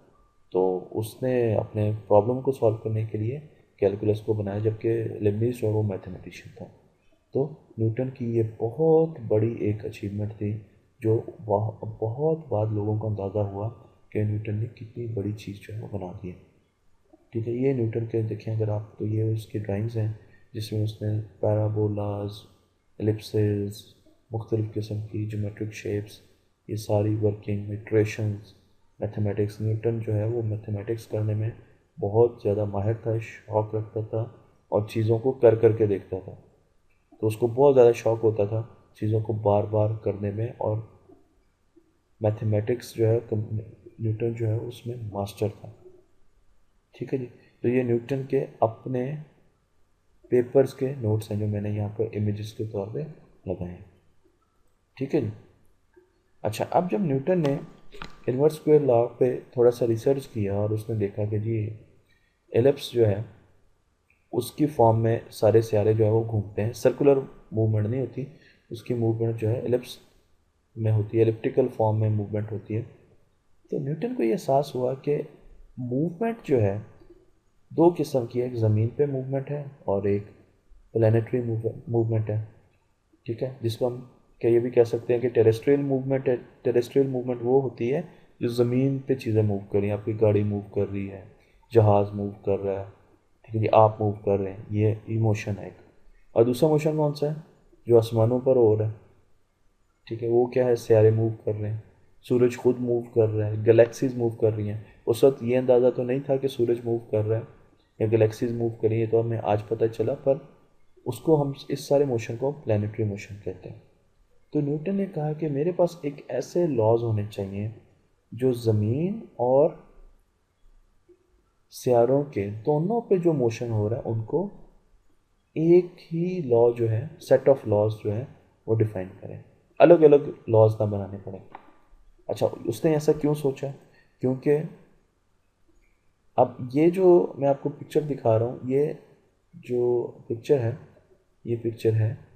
तो उसने अपने प्रॉब्लम को सॉल्व करने के लिए कैलकुलस को बनाया, जबकि लिबनीज जो है वो मैथमेटिशियन था। तो न्यूटन की ये बहुत बड़ी एक अचीवमेंट थी जो बहुत बाद लोगों को अंदाज़ा हुआ कि न्यूटन ने कितनी बड़ी चीज़ जो है वो बना दी है, ठीक है। ये न्यूटन के देखें अगर आप, तो ये उसकी ड्राइंग्स हैं जिसमें उसने पैराबोलाज, एलिप्सेस, मुख्तलिफ़ किस्म की ज्योमेट्रिक शेप्स, ये सारी वर्किंग, इटरेशंस, मैथमेटिक्स। न्यूटन जो है वो मैथमेटिक्स करने में बहुत ज़्यादा माहिर था, शौक़ रखता था और चीज़ों को कर कर के देखता था। तो उसको बहुत ज़्यादा शौक़ होता था चीज़ों को बार बार करने में। और मैथमेटिक्स जो है न्यूटन जो है उसमें मास्टर था, ठीक है जी। तो ये न्यूटन के अपने पेपर्स के नोट्स हैं जो मैंने यहाँ पर इमेजेस के तौर पे लगाए हैं, ठीक है जी। अच्छा, अब जब न्यूटन ने इनवर्स स्क्वायर लॉ पे थोड़ा सा रिसर्च किया और उसने देखा कि जी एलिप्स जो है उसकी फॉर्म में सारे सियारे जो है वो घूमते हैं, सर्कुलर मूवमेंट नहीं होती, उसकी मूवमेंट जो है एलिप्स में होती है, एलिप्टिकल फॉर्म में मूवमेंट होती है। तो न्यूटन को ये एहसास हुआ कि मूवमेंट जो है दो किस्म की है, एक ज़मीन पे मूवमेंट है और एक प्लानिटरी मूवमेंट है, ठीक है, जिसको हम क्या ये भी कह सकते हैं कि टेरेस्ट्रियल मूवमेंट है। टेरेस्ट्रियल मूवमेंट वो होती है जो ज़मीन पे चीज़ें मूव कर रही हैं, आपकी गाड़ी मूव कर रही है, जहाज़ मूव कर रहा है, ठीक है जी, आप मूव कर रहे हैं, ये इमोशन है एक। और दूसरा मोशन कौन सा है? जो आसमानों पर हो रहा है, ठीक है, वो क्या है, सियारे मूव कर रहे हैं, सूरज खुद मूव कर रहा है, गैलेक्सीज मूव कर रही हैं। उस वक्त ये अंदाज़ा तो नहीं था कि सूरज मूव कर रहा है या गैलेक्सीज मूव कर रही है, तो हमें आज पता चला, पर उसको हम इस सारे मोशन को प्लानिटरी मोशन कहते हैं। तो न्यूटन ने कहा कि मेरे पास एक ऐसे लॉज होने चाहिए जो ज़मीन और सियारों के दोनों पे जो मोशन हो रहा है उनको एक ही लॉ जो है, सेट ऑफ लॉज जो है वो डिफाइन करें, अलग अलग लॉज ना बनाने पड़े। अच्छा, उसने ऐसा क्यों सोचा? क्योंकि अब ये जो मैं आपको पिक्चर दिखा रहा हूँ, ये जो पिक्चर है, ये पिक्चर है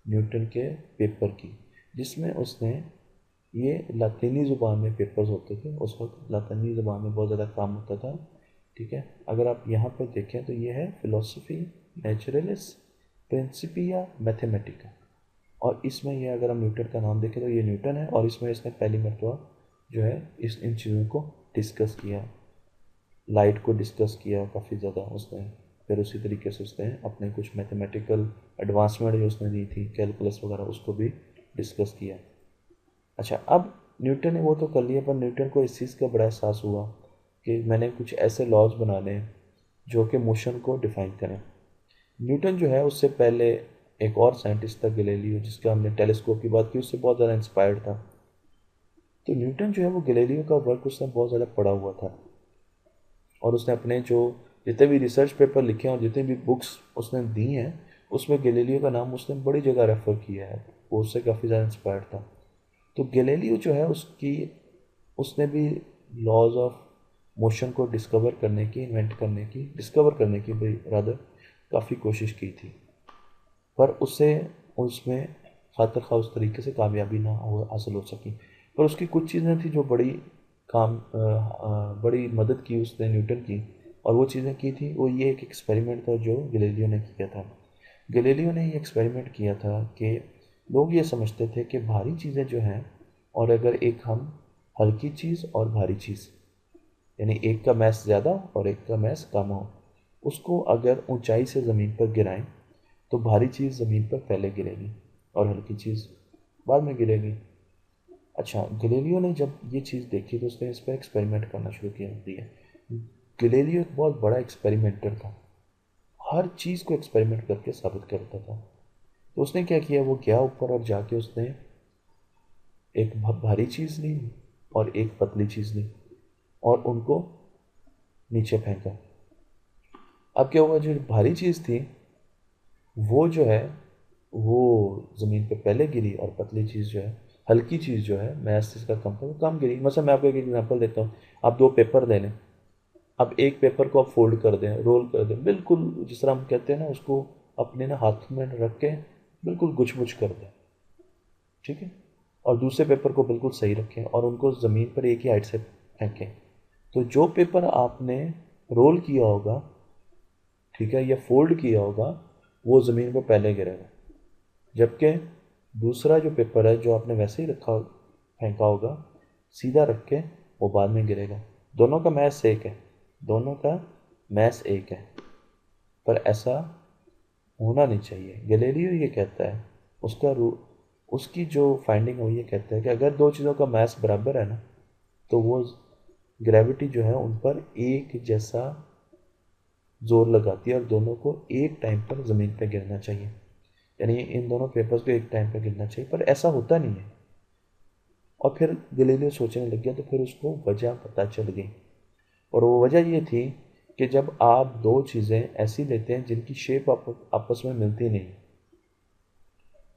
न्यूटन के पेपर की, जिसमें उसने ये लातीनी ज़ुबान में पेपर्स होते थे, उस वक्त लातीनी ज़ुबान में बहुत ज़्यादा काम होता था। ठीक है, अगर आप यहाँ पर देखें तो ये है फिलोसफी नेचुरलिस प्रिंसिपिया मैथमेटिका, और इसमें ये अगर हम न्यूटन का नाम देखें तो ये न्यूटन है, और इसमें इसने पहली मरतबा जो है इन चीज़ों को डिस्कस किया, लाइट को डिस्कस किया काफ़ी ज़्यादा उसने। फिर उसी तरीके से उसने अपने कुछ मैथमेटिकल एडवांसमेंट जो उसने दी थी, कैलकुलस वगैरह, उसको भी डिस्कस किया। अच्छा, अब न्यूटन ने वो तो कर लिया, पर न्यूटन को इस चीज़ का बड़ा एहसास हुआ कि मैंने कुछ ऐसे लॉज बनाने हैं जो कि मोशन को डिफाइन करें। न्यूटन जो है उससे पहले एक और साइंटिस्ट था गैलीलियो, जिसका हमने टेलीस्कोप की बात की, उससे बहुत ज़्यादा इंस्पायर्ड था। तो न्यूटन जो है वो गैलीलियो का वर्क उसने बहुत ज़्यादा पढ़ा हुआ था, और उसने अपने जो जितने भी रिसर्च पेपर लिखे हैं और जितनी भी बुक्स उसने दी हैं, उसमें गैलीलियो का नाम उसने बड़ी जगह रेफ़र किया है, वो उससे काफ़ी ज़्यादा इंस्पायर्ड था। तो गैलीलियो जो है उसने भी लॉज ऑफ मोशन को डिस्कवर करने की भाई रादर काफ़ी कोशिश की थी, पर उससे उसमें खातर खा उस तरीके से कामयाबी ना हो हासिल हो सकी। पर उसकी कुछ चीज़ें थी जो बड़ी मदद की उसने न्यूटन की, और वो चीज़ें की थी, वो ये एक एक्सपेरिमेंट था जो गैलीलियो ने किया था। गैलीलियो ने ये एक्सपेरिमेंट किया था कि लोग ये समझते थे कि भारी चीज़ें जो हैं, और अगर एक हम हल्की चीज़ और भारी चीज़, यानी एक का मैस ज़्यादा और एक का मैस कम हो, उसको अगर ऊंचाई से ज़मीन पर गिराएं तो भारी चीज़ ज़मीन पर पहले गिरेगी और हल्की चीज़ बाद में गिरेगी। अच्छा, गैलीलियो ने जब ये चीज़ देखी तो उसने इस पर एक्सपेरिमेंट करना शुरू किया दिया। गैलीलियो एक बहुत बड़ा एक्सपेरिमेंटर था, हर चीज़ को एक्सपेरिमेंट करके साबित करता था। तो उसने क्या किया, वो गया ऊपर और जाके उसने एक भारी चीज़ ली और एक पतली चीज़ ली और उनको नीचे फेंका। अब क्या हुआ, जो भारी चीज़ थी वो जो है वो ज़मीन पे पहले गिरी, और पतली चीज़ जो है, हल्की चीज़ जो है, मैथ जिसका कम था, वो कम गिरी। मतलब मैं आपको एक एग्जांपल देता हूँ, आप दो पेपर ले लें, अब एक पेपर को आप फोल्ड कर दें, रोल कर दें, बिल्कुल जिस तरह हम कहते हैं ना, उसको अपने ना हाथ में रख के बिल्कुल गुछ मुछ कर दें, ठीक है, और दूसरे पेपर को बिल्कुल सही रखें और उनको ज़मीन पर एक ही हाइट से फेंकें। तो जो पेपर आपने रोल किया होगा, ठीक है, या फोल्ड किया होगा, वो ज़मीन पर पहले गिरेगा, जबकि दूसरा जो पेपर है जो आपने वैसे ही रखा फेंका होगा सीधा रख के, वो बाद में गिरेगा। दोनों का मैथ एक है, दोनों का मैथ एक है, पर ऐसा होना नहीं चाहिए। गैलीलियो ये कहता है, उसकी जो फाइंडिंग है वो ये कहता है कि अगर दो चीज़ों का मैथ बराबर है ना, तो वो ग्रेविटी जो है उन पर एक जैसा जोर लगाती है और दोनों को एक टाइम पर ज़मीन पर गिरना चाहिए, यानी इन दोनों पेपर्स को एक टाइम पर गिरना चाहिए, पर ऐसा होता नहीं है। और फिर गैलीलियो सोचने लग गया, तो फिर उसको वजह पता चल गई, और वो वजह ये थी कि जब आप दो चीज़ें ऐसी लेते हैं जिनकी शेप आपस में मिलती नहीं,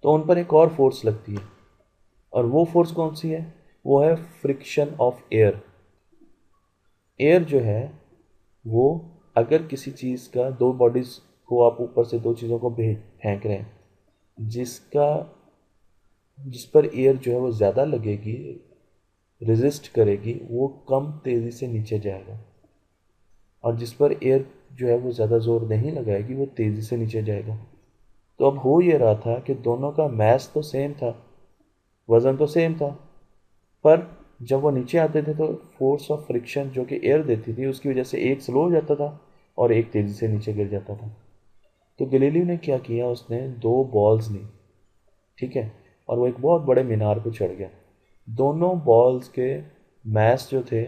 तो उन पर एक और फोर्स लगती है, और वो फोर्स कौन सी है? वो है फ्रिक्शन ऑफ एयर। एयर जो है वो, अगर किसी चीज़ का, दो बॉडीज़ को आप ऊपर से दो चीज़ों को फेंक रहे हैं, जिस पर एयर जो है वो ज़्यादा लगेगी, रेजिस्ट करेगी, वो कम तेज़ी से नीचे जाएगा, और जिस पर एयर जो है वो ज़्यादा ज़ोर नहीं लगाएगी, वो तेज़ी से नीचे जाएगा। तो अब हो ये रहा था कि दोनों का मैस तो सेम था, वज़न तो सेम था, पर जब वो नीचे आते थे तो फोर्स ऑफ फ्रिक्शन जो कि एयर देती थी, उसकी वजह से एक स्लो हो जाता था और एक तेज़ी से नीचे गिर जाता था। तो गैलीलियो ने क्या किया, उसने दो बॉल्स ली, ठीक है, और वो एक बहुत बड़े मीनार पे चढ़ गया। दोनों बॉल्स के मैस जो थे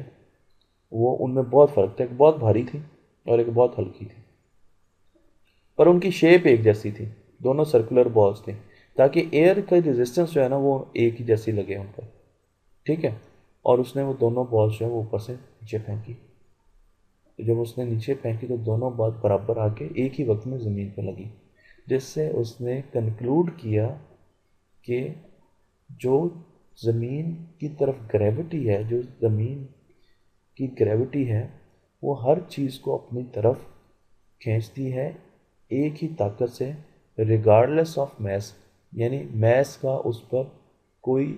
वो उनमें बहुत फ़र्क था, एक बहुत भारी थी और एक बहुत हल्की थी, पर उनकी शेप एक जैसी थी, दोनों सर्कुलर बॉल्स थी, ताकि एयर का रेजिस्टेंस जो है ना वो एक ही जैसी लगे उन पर। ठीक है, और उसने वो दोनों बॉल्स जो है वो ऊपर से नीचे फेंकी। तो जब उसने नीचे फेंकी तो दोनों बॉल बराबर आके एक ही वक्त में ज़मीन पर लगी, जिससे उसने कंक्लूड किया कि जो ज़मीन की तरफ ग्रेविटी है, जो ज़मीन की ग्रेविटी है, वो हर चीज़ को अपनी तरफ खींचती है एक ही ताकत से, रिगार्डलेस ऑफ मैस, यानी मैस का उस पर कोई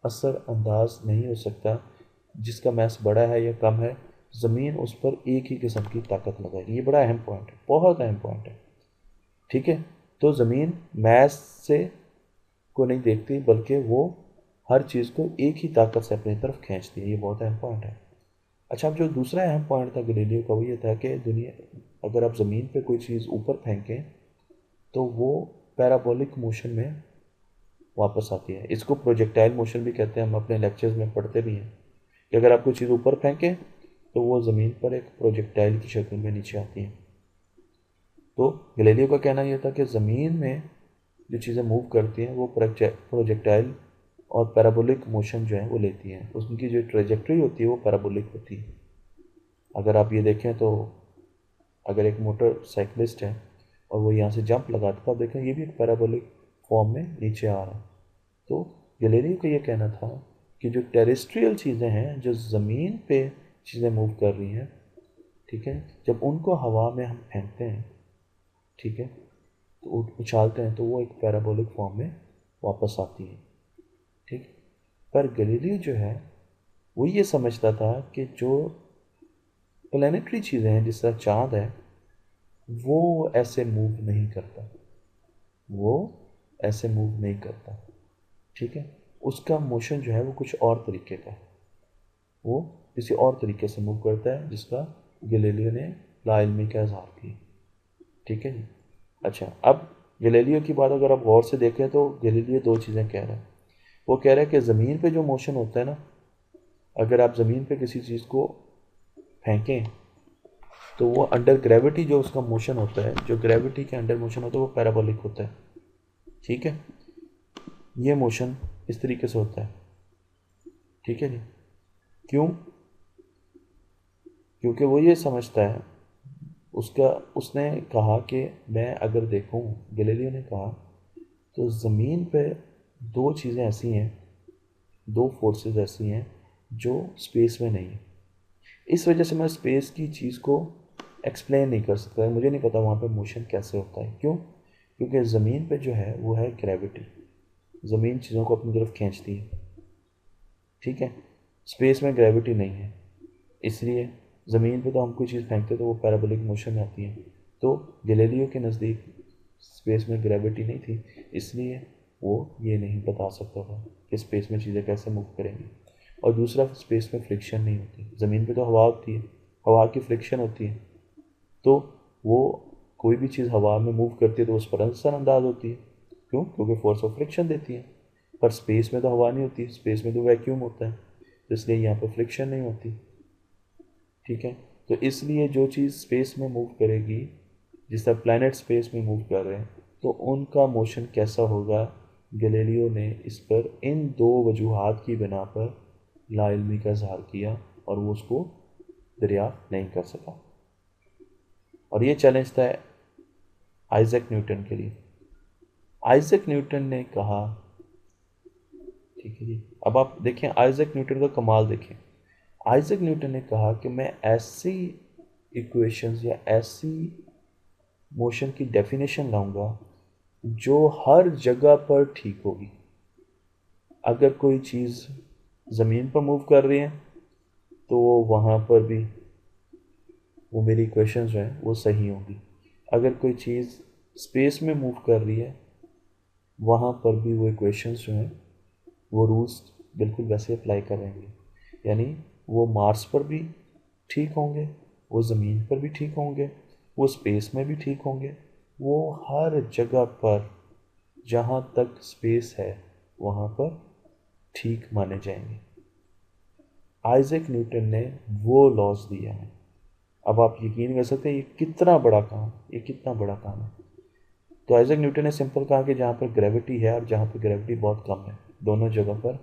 असर अंदाज नहीं हो सकता। जिसका मैस बड़ा है या कम है, ज़मीन उस पर एक ही किस्म की ताकत लगाएगी। ये बड़ा अहम पॉइंट है, बहुत अहम पॉइंट है। ठीक है, तो ज़मीन मैस से को नहीं देखती, बल्कि वो हर चीज़ को एक ही ताकत से अपनी तरफ खींचती है। ये बहुत अहम पॉइंट है। अच्छा, अब जो दूसरा अहम पॉइंट था गैलीलियो का वो ये था कि दुनिया, अगर आप ज़मीन पे कोई चीज़ ऊपर फेंकें तो वो पैराबोलिक मोशन में वापस आती है। इसको प्रोजेक्टाइल मोशन भी कहते हैं, हम अपने लेक्चर्स में पढ़ते भी हैं कि अगर आप कोई चीज़ ऊपर फेंकें तो वो ज़मीन पर एक प्रोजेक्टाइल की शक्ल में नीचे आती है। तो गैलीलियो का कहना यह था कि ज़मीन में जो चीज़ें मूव करती हैं वो प्रोजेक्टाइल और पैराबोलिक मोशन जो है वो लेती हैं, उनकी जो ट्रेजेक्ट्री होती है वो पैराबोलिक होती है। अगर आप ये देखें तो अगर एक मोटर साइकिलिस्ट है और वो यहाँ से जंप लगाता है, आप देखें ये भी एक पैराबोलिक फॉर्म में नीचे आ रहा है। तो गैलीलियो का ये कहना था कि जो टेरेस्ट्रियल चीज़ें हैं, जो ज़मीन पे चीज़ें मूव कर रही हैं, ठीक है, जब उनको हवा में हम फेंकते हैं, ठीक है, तो उछालते हैं, तो वो एक पैराबोलिक फॉर्म में वापस आती है। ठीक, पर गैलीलियो जो है वो ये समझता था कि जो प्लानिटरी चीज़ें हैं, जिस तरह चाँद है, वो ऐसे मूव नहीं करता, वो ऐसे मूव नहीं करता। ठीक है, उसका मोशन जो है वो कुछ और तरीके का है, वो किसी और तरीके से मूव करता है, जिसका गैलीलियो ने लाइल्मी का इजहार किया। ठीक है जी। अच्छा, अब गैलीलियो की बात अगर आप गौर से देखें तो गैलीलियो दो चीज़ें कह रहा है। वो कह रहा है कि ज़मीन पे जो मोशन होता है ना, अगर आप ज़मीन पे किसी चीज़ को फेंकें तो वो अंडर ग्रेविटी जो उसका मोशन होता है, जो ग्रेविटी के अंडर मोशन होता है, वो पैराबोलिक होता है। ठीक है, ये मोशन इस तरीके से होता है। ठीक है जी। क्यों? क्योंकि वो ये समझता है, उसका उसने कहा कि मैं अगर देखूं, गैलीलियो ने कहा, तो ज़मीन पे दो चीज़ें ऐसी हैं, दो फोर्सेस ऐसी हैं जो स्पेस में नहीं है। इस वजह से मैं स्पेस की चीज़ को एक्सप्लेन नहीं कर सकता, मुझे नहीं पता वहाँ पे मोशन कैसे होता है। क्यों? क्योंकि ज़मीन पे जो है वो है ग्रेविटी, ज़मीन चीज़ों को अपनी तरफ खींचती है। ठीक है, स्पेस में ग्रेविटी नहीं है, इसलिए ज़मीन पे तो हम कोई चीज़ फेंकते तो वो पैराबोलिक मोशन में आती है। तो गैलीलियो के नज़दीक स्पेस में ग्रेविटी नहीं थी, इसलिए वो ये नहीं बता सकता था कि स्पेस में चीज़ें कैसे मूव करेंगी। और दूसरा, स्पेस में फ्रिक्शन नहीं होती, ज़मीन पे तो हवा होती है, हवा की फ्रिक्शन होती है, तो वो कोई भी चीज़ हवा में मूव करती है तो उस पर असरअंदाज होती है। क्यों? क्योंकि फोर्स ऑफ फ्रिक्शन देती है। पर स्पेस में तो हवा नहीं होती, स्पेस में तो वैक्यूम होता है, तो इसलिए यहाँ पर फ्रिक्शन नहीं होती। ठीक है, तो इसलिए जो चीज़ स्पेस में मूव करेगी, जिस तरह प्लैनेट स्पेस में मूव कर रहे हैं, तो उनका मोशन कैसा होगा, गैलीलियो ने इस पर इन दो वजूहात की बिना पर लाइल्मी का इजहार किया और वो उसको दरियाफ्त नहीं कर सका। और ये चैलेंज था आइजैक न्यूटन के लिए। आइजैक न्यूटन ने कहा, ठीक है जी, अब आप देखें आइजैक न्यूटन का कमाल देखें। आइजैक न्यूटन ने कहा कि मैं ऐसी इक्वेशंस या ऐसी मोशन की डेफिनेशन लाऊंगा जो हर जगह पर ठीक होगी। अगर कोई चीज़ ज़मीन पर मूव कर रही है तो वो वहाँ पर भी वो मेरी इक्वेशंस जो हैं वो सही होंगी। अगर कोई चीज़ स्पेस में मूव कर रही है, वहाँ पर भी वो इक्वेशंस जो हैं वो रूल्स बिल्कुल वैसे अप्लाई करेंगे। यानी वो मार्स पर भी ठीक होंगे, वो ज़मीन पर भी ठीक होंगे, वो स्पेस में भी ठीक होंगे, वो हर जगह पर जहाँ तक स्पेस है वहाँ पर ठीक माने जाएंगे। आइजैक न्यूटन ने वो लॉज दिया है। अब आप यकीन कर सकते हैं ये कितना बड़ा काम, ये कितना बड़ा काम है। तो आइजैक न्यूटन ने सिंपल कहा कि जहाँ पर ग्रेविटी है और जहाँ पर ग्रेविटी बहुत कम है, दोनों जगह पर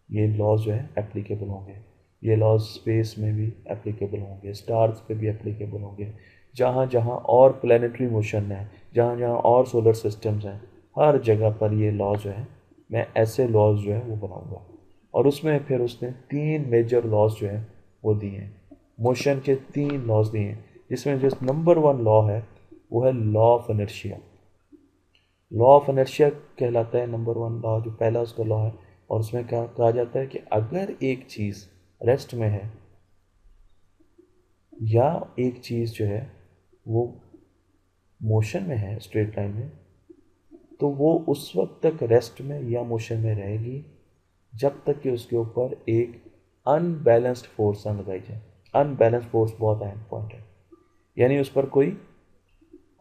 ये लॉज जो है एप्लीकेबल होंगे। ये लॉज स्पेस में भी एप्लीकेबल होंगे, स्टार्स पे भी एप्लीकेबल होंगे, जहाँ जहाँ और प्लानिटरी मोशन है, जहाँ जहाँ और सोलर सिस्टम्स हैं, हर जगह पर ये लॉज जो है, मैं ऐसे लॉज जो है वो बनाऊंगा। और उसमें फिर उसने 3 मेजर लॉज जो है वो दिए हैं, मोशन के 3 लॉज दिए हैं, जिसमें जो नंबर 1 लॉ है वो है law of inertia. Law of inertia कहलाता है नंबर 1 लॉ, जो पहला उसका लॉ है। और उसमें क्या कहा जाता है कि अगर एक चीज़ रेस्ट में है या एक चीज़ जो है वो मोशन में है स्ट्रेट लाइन में, तो वो उस वक्त तक रेस्ट में या मोशन में रहेगी जब तक कि उसके ऊपर एक अनबैलेंस्ड फोर्स ना लगाई जाए। अनबैलेंस्ड फोर्स बहुत अहम पॉइंट है। यानी उस पर कोई,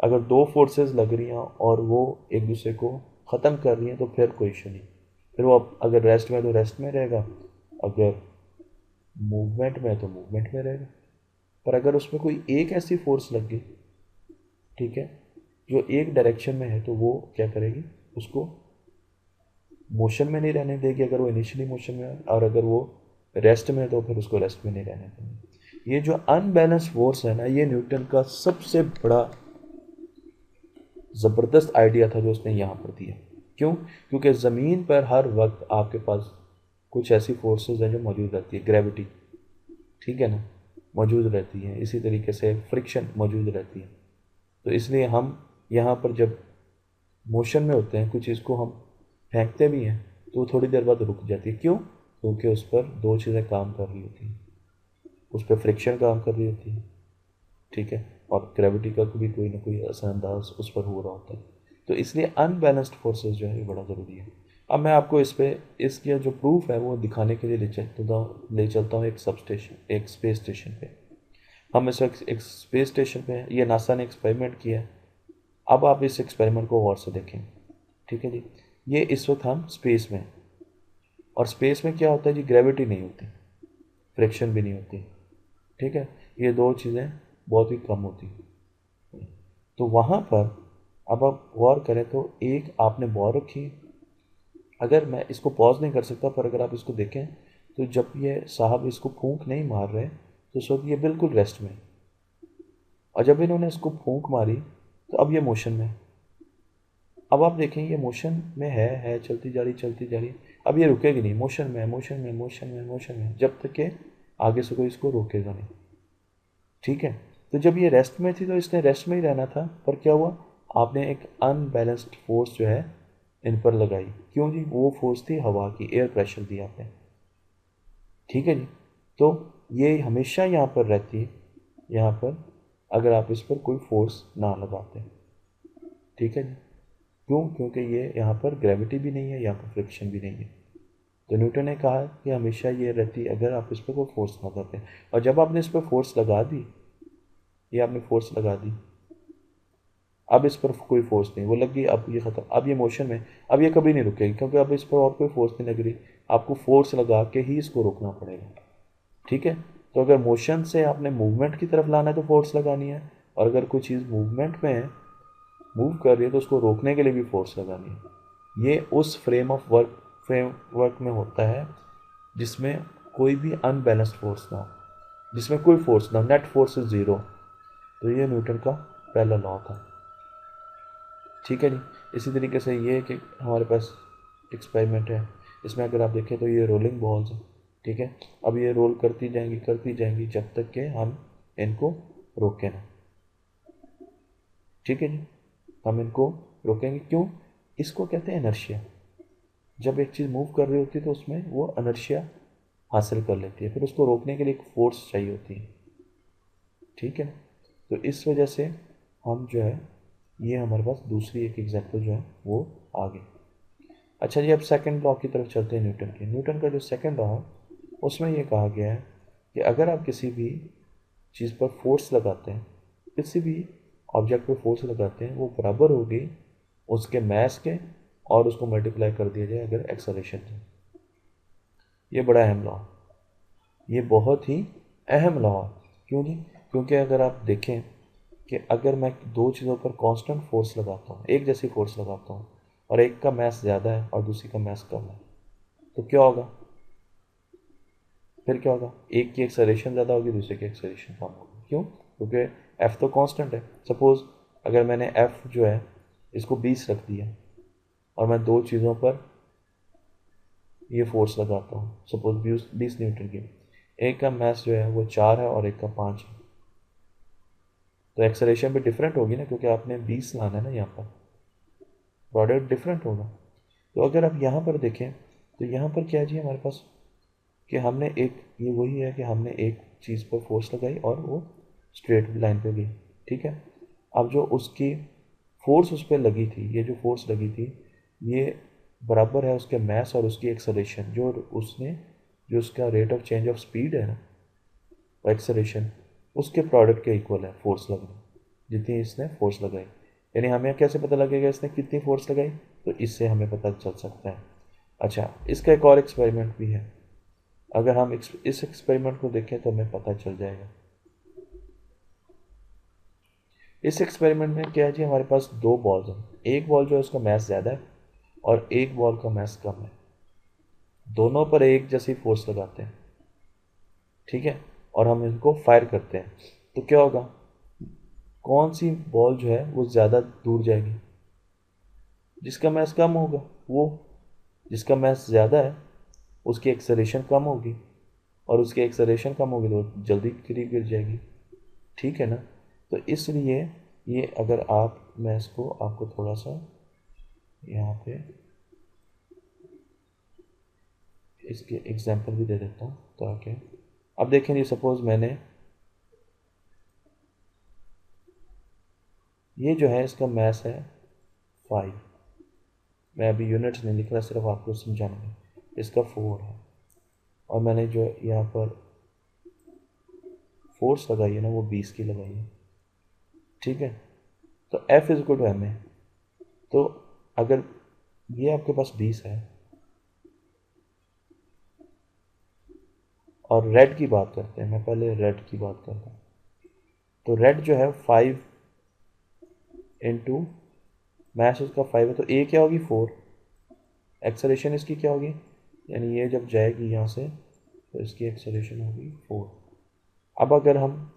अगर 2 फोर्सेस लग रही हैं और वो एक दूसरे को ख़त्म कर रही हैं तो फिर कोई इशू नहीं, फिर वो अगर रेस्ट में है तो रेस्ट में रहेगा, अगर मूवमेंट में है तो मूवमेंट में रहेगा। पर अगर उसमें कोई एक ऐसी फोर्स लग गई, ठीक है, जो एक डायरेक्शन में है, तो वो क्या करेगी, उसको मोशन में नहीं रहने देगी अगर वो इनिशियली मोशन में है, और अगर वो रेस्ट में है तो फिर उसको रेस्ट में नहीं रहने देगी। ये जो अनबैलेंस फोर्स है ना, ये न्यूटन का सबसे बड़ा ज़बरदस्त आइडिया था जो उसने यहाँ पर दिया। क्यों? क्योंकि ज़मीन पर हर वक्त आपके पास कुछ ऐसी फोर्सेस हैं जो मौजूद रहती है, ग्रेविटी, ठीक है ना, मौजूद रहती है, इसी तरीके से फ्रिक्शन मौजूद रहती है। तो इसलिए हम यहाँ पर जब मोशन में होते हैं, कुछ चीज़ को हम फेंकते भी हैं तो वो थोड़ी देर बाद रुक जाती है। क्यों? क्योंकि उस पर 2 चीज़ें काम कर रही होती हैं, उस पर फ्रिक्शन काम कर रही होती है, ठीक है, और ग्रेविटी का भी कोई ना कोई असरअंदाज उस पर हो रहा होता है। तो इसलिए अनबैलेंस्ड फोर्सेस जो है ये बड़ा ज़रूरी है। अब मैं आपको इस पे इसका जो प्रूफ है वो दिखाने के लिए ले चलता हूँ एक सब स्टेशन, एक स्पेस स्टेशन पे। हम इस वक्त एक स्पेस स्टेशन पे हैं, ये नासा ने एक्सपेरिमेंट किया है। अब आप इस एक्सपेरिमेंट को गौर से देखें, ठीक है जी। ये इस वक्त हम स्पेस में हैं, और स्पेस में क्या होता है जी, ग्रेविटी नहीं होती, फ्रिक्शन भी नहीं होती, ठीक है, ये 2 चीज़ें बहुत ही कम होती। तो वहाँ पर अब आप गौर करें तो एक आपने बॉल रखी, अगर मैं इसको पॉज नहीं कर सकता, पर अगर आप इसको देखें तो जब ये साहब इसको फूंक नहीं मार रहे तो उस वक्त ये बिल्कुल रेस्ट में, और जब इन्होंने इसको फूंक मारी तो अब ये मोशन में। अब आप देखें ये मोशन में है चलती जा रही, अब ये रुकेगी नहीं, मोशन में, मोशन में, मोशन में, मोशन में, जब तक कि आगे से कोई इसको रोकेगा नहीं, ठीक है। तो जब ये रेस्ट में थी तो इसने रेस्ट में ही रहना था, पर क्या हुआ, आपने एक अनबैलेंस्ड फोर्स जो है इन पर लगाई। क्यों जी? वो फोर्स थी हवा की, एयर प्रेशर दिया आपने, ठीक है जी। तो ये हमेशा यहाँ पर रहती है, यहाँ पर, अगर आप इस पर कोई फोर्स ना लगाते, ठीक है जी। क्यों? क्योंकि ये यहाँ पर ग्रेविटी भी नहीं है, यहाँ पर फ्रिक्शन भी नहीं है। तो न्यूटन ने कहा कि हमेशा ये रहती है अगर आप इस पर कोई फोर्स लगाते हैं। और जब आपने इस पर फोर्स लगा दी, ये आपने फोर्स लगा दी, अब इस पर कोई फोर्स नहीं, वो लग गई, अब ये ख़त्म, अब ये मोशन में, अब ये कभी नहीं रुकेगी, क्योंकि अब इस पर और कोई फोर्स नहीं लग रही, आपको फोर्स लगा के ही इसको रोकना पड़ेगा, ठीक है। तो अगर मोशन से आपने मूवमेंट की तरफ लाना है तो फोर्स लगानी है, और अगर कोई चीज़ मूवमेंट में है, मूव कर रही है, तो उसको रोकने के लिए भी फोर्स लगानी है। ये उस फ्रेमवर्क में होता है जिसमें कोई भी अनबैलेंस्ड फोर्स ना हो, जिसमें कोई फोर्स ना हो, नेट फोर्स इज ज़ीरो। तो ये न्यूटन का पहला लॉ था, ठीक है जी। इसी तरीके से ये कि हमारे पास एक्सपेरिमेंट है, इसमें अगर आप देखें तो ये रोलिंग बॉल्स हैं, ठीक है। अब ये रोल करती जाएंगी जब तक कि हम इनको रोकें ना, ठीक है जी। हम इनको रोकेंगे, क्यों? इसको कहते हैं इनर्शिया। जब एक चीज़ मूव कर रही होती है तो उसमें वो इनर्शिया हासिल कर लेती है, फिर उसको रोकने के लिए एक फोर्स चाहिए होती है, ठीक है। तो इस वजह से हम जो है, ये हमारे पास दूसरी एक एग्जांपल जो है वो आ गई। अच्छा जी, अब सेकंड लॉ की तरफ चलते हैं न्यूटन के। न्यूटन का जो सेकंड लॉ है उसमें ये कहा गया है कि अगर आप किसी भी चीज़ पर फोर्स लगाते हैं, किसी भी ऑब्जेक्ट पर फोर्स लगाते हैं, वो बराबर होगी उसके मैस के और उसको मल्टीप्लाई कर दिया जाए अगर एक्सेलरेशन है। ये बड़ा अहम लॉ, ये बहुत ही अहम लॉ है। क्यों जी? क्योंकि अगर आप देखें कि अगर मैं दो चीज़ों पर कांस्टेंट फोर्स लगाता हूँ, एक जैसी फोर्स लगाता हूँ, और एक का मास ज़्यादा है और दूसरी का मास कम है, तो क्या होगा? फिर क्या होगा? एक की एक्सेलरेशन ज़्यादा होगी, दूसरे की एक्सेलरेशन कम होगी। क्यों? क्योंकि एफ़ तो कांस्टेंट है। सपोज़ अगर मैंने एफ़ जो है इसको 20 रख दिया और मैं दो चीज़ों पर ये फोर्स लगाता हूँ, सपोज 20 न्यूटन की, एक का मास जो है वो 4 है और एक का 5 है, तो एक्सेलरेशन भी डिफरेंट होगी ना, क्योंकि आपने 20 लाना है ना, यहाँ पर प्रोडक्ट डिफरेंट होगा। तो अगर आप यहाँ पर देखें तो यहाँ पर क्या है जी हमारे पास, कि हमने एक, ये वही है कि हमने एक चीज़ पर फोर्स लगाई और वो स्ट्रेट लाइन पे गई, ठीक है। अब जो उसकी फोर्स उस पर लगी थी, ये जो फोर्स लगी थी, ये बराबर है उसके मास और उसकी एक्सेलरेशन, जो उसने, जो उसका rate of change of speed है ना, एक्सेलरेशन, उसके प्रोडक्ट के इक्वल है फोर्स लगना, जितनी इसने फोर्स लगाई। यानी हमें कैसे पता लगेगा इसने कितनी फोर्स लगाई? तो इससे हमें पता चल सकता है। अच्छा, इसका एक और एक्सपेरिमेंट भी है। अगर हम इस एक्सपेरिमेंट को देखें तो हमें पता चल जाएगा। इस एक्सपेरिमेंट में क्या है जी, हमारे पास दो बॉल्स हैं। एक बॉल जो है उसका मास ज़्यादा है और एक बॉल का मास कम है। दोनों पर एक जैसी फोर्स लगाते हैं, ठीक है, और हम इनको फायर करते हैं, तो क्या होगा? कौन सी बॉल जो है वो ज़्यादा दूर जाएगी? जिसका मास कम होगा वो। जिसका मास ज़्यादा है उसकी एक्सेलरेशन कम होगी, और उसकी एक्सेलरेशन कम होगी तो जल्दी करीब गिर जाएगी, ठीक है ना। तो इसलिए ये, अगर आप, मैं इसको आपको थोड़ा सा यहाँ पे इसके एग्जांपल भी दे देता हूँ ताकि, अब देखें जी, सपोज मैंने ये जो है इसका मास है 5, मैं अभी यूनिट्स नहीं लिख रहा, सिर्फ आपको समझाने, इसका 4 है, और मैंने जो यहाँ पर फोर्स लगाई है ना वो 20 की लगाई है, ठीक है। तो F is equal to M है। तो अगर ये आपके पास 20 है, और रेड की बात करते हैं, मैं पहले रेड की बात करता हूँ, तो रेड जो है 5 इंटू मैस उसका 5 है, तो ए क्या होगी? 4। एक्सेलरेशन इसकी क्या होगी? यानी ये जब जाएगी यहाँ से तो इसकी एक्सेलरेशन होगी 4। अब अगर हम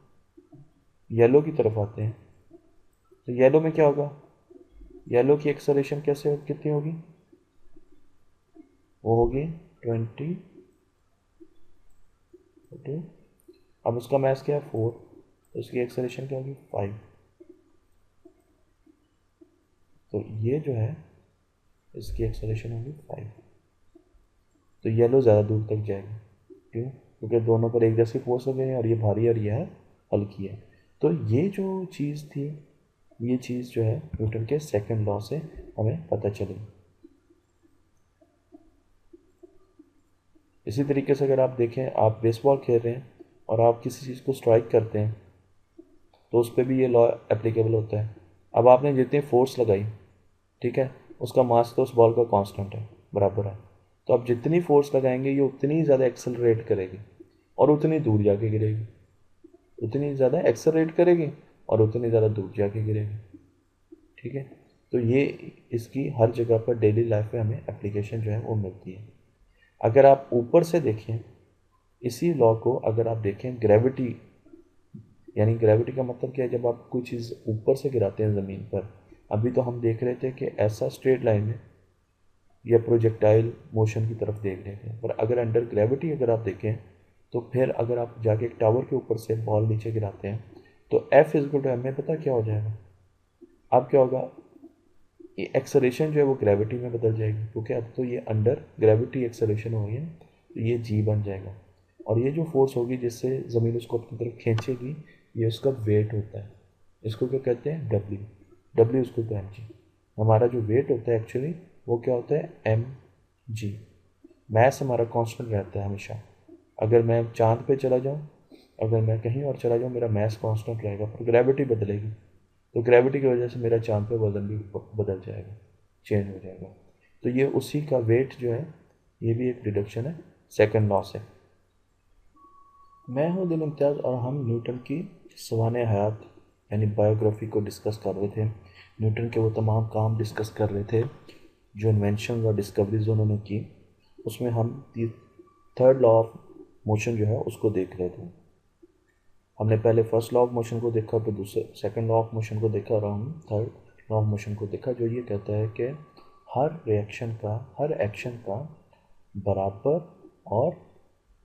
येलो की तरफ आते हैं तो येलो में क्या होगा? येलो की एक्सेलरेशन कैसे, कितनी होगी? वो होगी 20। अब उसका मैस क्या है? 4, तो उसकी एक्सेलरेशन क्या होगी? 5। तो ये जो है इसकी एक्सेलरेशन होगी 5। तो येलो ज़्यादा दूर तक जाएगी। क्यों? क्योंकि दोनों पर एक जैसी फोर्स लगे हैं, और ये भारी और यह हल्की है। तो ये जो चीज़ थी, ये चीज़ जो है न्यूटन के सेकंड लॉ से हमें पता चली। इसी तरीके से अगर आप देखें, आप बेसबॉल खेल रहे हैं और आप किसी चीज़ को स्ट्राइक करते हैं तो उस पर भी ये लॉ एप्लीकेबल होता है। अब आपने जितनी फोर्स लगाई, ठीक है, उसका मास तो उस बॉल का कांस्टेंट है, बराबर है। तो आप जितनी फोर्स लगाएंगे ये उतनी ज़्यादा एक्सेलरेट करेगी और उतनी दूर जाके गिरेगी, उतनी ज़्यादा एक्सेलरेट करेगी और उतनी ज़्यादा दूर जाके गिरेगी, ठीक है। तो ये इसकी हर जगह पर डेली लाइफ में हमें एप्लीकेशन जो है वो मिलती है। अगर आप ऊपर से देखें इसी लॉ को, अगर आप देखें ग्रेविटी, यानी ग्रेविटी का मतलब क्या है? जब आप कोई चीज़ ऊपर से गिराते हैं ज़मीन पर, अभी तो हम देख रहे थे कि ऐसा स्ट्रेट लाइन में या प्रोजेक्टाइल मोशन की तरफ देख रहे थे, पर अगर अंडर ग्रेविटी अगर आप देखें तो फिर अगर आप जाके एक टावर के ऊपर से बॉल नीचे गिराते हैं तो F is equal to M में पता क्या हो जाएगा? अब क्या होगा? ये एक्सेलरेशन जो है वो ग्रेविटी में बदल जाएगी, क्योंकि अब तो ये अंडर ग्रेविटी एक्सेलरेशन हो गई है, तो ये जी बन जाएगा। और ये जो फोर्स होगी जिससे ज़मीन उसको अपनी तरफ खींचेगी, ये उसका वेट होता है। इसको क्या कहते हैं? डब्ल्यू। डब्ल्यू इसको तो एम जी। हमारा जो वेट होता है एक्चुअली वो क्या होता है? M G. मैथ हमारा कांस्टेंट रहता है हमेशा। अगर मैं चांद पे चला जाऊँ, अगर मैं कहीं और चला जाऊँ, मेरा मैथ कांस्टेंट रहेगा, पर ग्रेविटी बदलेगी, तो ग्रेविटी की वजह से मेरा चांद पे वजन भी बदल जाएगा, चेंज हो जाएगा। तो ये उसी का वेट जो है, ये भी एक डिडक्शन है सेकंड लॉ से। मैं हूँ दिल इम्तियाज़ और हम न्यूटन की सवाने हयात यानी बायोग्राफी को डिस्कस कर रहे थे। न्यूटन के वो तमाम काम डिस्कस कर रहे थे जो इन्वेंशन और डिस्कवरीज उन्होंने की। उसमें हम थर्ड लॉ ऑफ मोशन जो है उसको देख रहे थे। हमने पहले फर्स्ट लॉ ऑफ मोशन को देखा, फिर दूसरे सेकंड लॉ ऑफ मोशन को देखा, और हम थर्ड लॉ ऑफ मोशन को देखा जो ये कहता है कि हर रिएक्शन का, हर एक्शन का बराबर और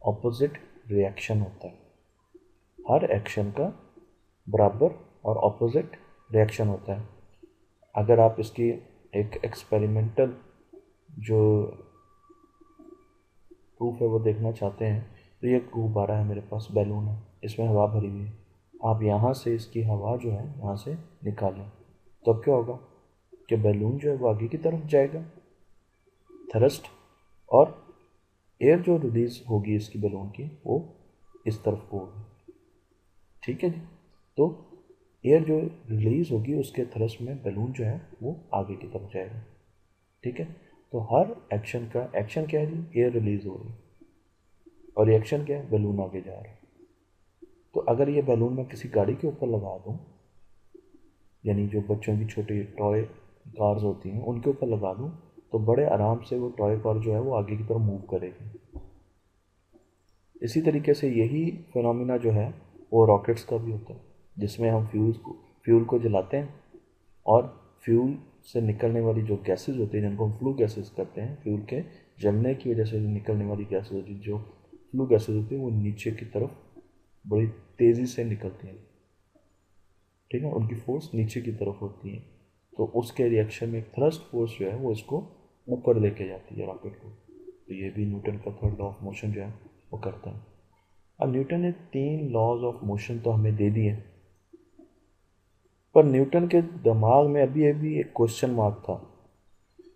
ऑपोजिट रिएक्शन होता है। हर एक्शन का बराबर और ऑपोजिट रिएक्शन होता है। अगर आप इसकी एक एक्सपेरिमेंटल जो प्रूफ है वो देखना चाहते हैं तो ये गुब्बारा है मेरे पास, बैलून है, इसमें हवा भरी हुई है। आप यहाँ से इसकी हवा जो है यहाँ से निकालें तो अब क्या होगा कि बैलून जो है वो आगे की तरफ जाएगा, थ्रस्ट, और एयर जो रिलीज होगी इसकी बैलून की वो इस तरफ को होगी। ठीक है जी। तो एयर जो रिलीज होगी उसके थ्रस्ट में बैलून जो है वो आगे की तरफ जाएगा। ठीक है। तो हर एक्शन का एक्शन क्या है जी, एयर रिलीज हो रही, और रिएक्शन क्या है, बैलून आगे जा रहा है। तो अगर ये बैलून मैं किसी गाड़ी के ऊपर लगा दूं, यानी जो बच्चों की छोटी टॉय कार्स होती हैं उनके ऊपर लगा दूं, तो बड़े आराम से वो टॉय कार जो है वो आगे की तरफ मूव करेगी। इसी तरीके से यही फिनोमिना जो है वो रॉकेट्स का भी होता है, जिसमें हम फ्यूल को जलाते हैं और फ्यूल से निकलने वाली जो गैसेस होती हैं जिनको हम फ्लू गैसेस कहते हैं, फ्यूल के जलने की वजह से जो निकलने वाली गैसेस होती है, जो फ्लू गैसेस होती हैं, वो नीचे की तरफ बड़ी तेज़ी से निकलती हैं। ठीक है, उनकी फोर्स नीचे की तरफ होती है, तो उसके रिएक्शन में एक थ्रस्ट फोर्स जो है वो इसको ऊपर लेके जाती है रॉकेट को। तो ये भी न्यूटन का थर्ड लॉ ऑफ मोशन जो है वो करता है। अब न्यूटन ने 3 लॉज ऑफ मोशन तो हमें दे दिए, पर न्यूटन के दिमाग में अभी अभी एक क्वेश्चन मार्क था,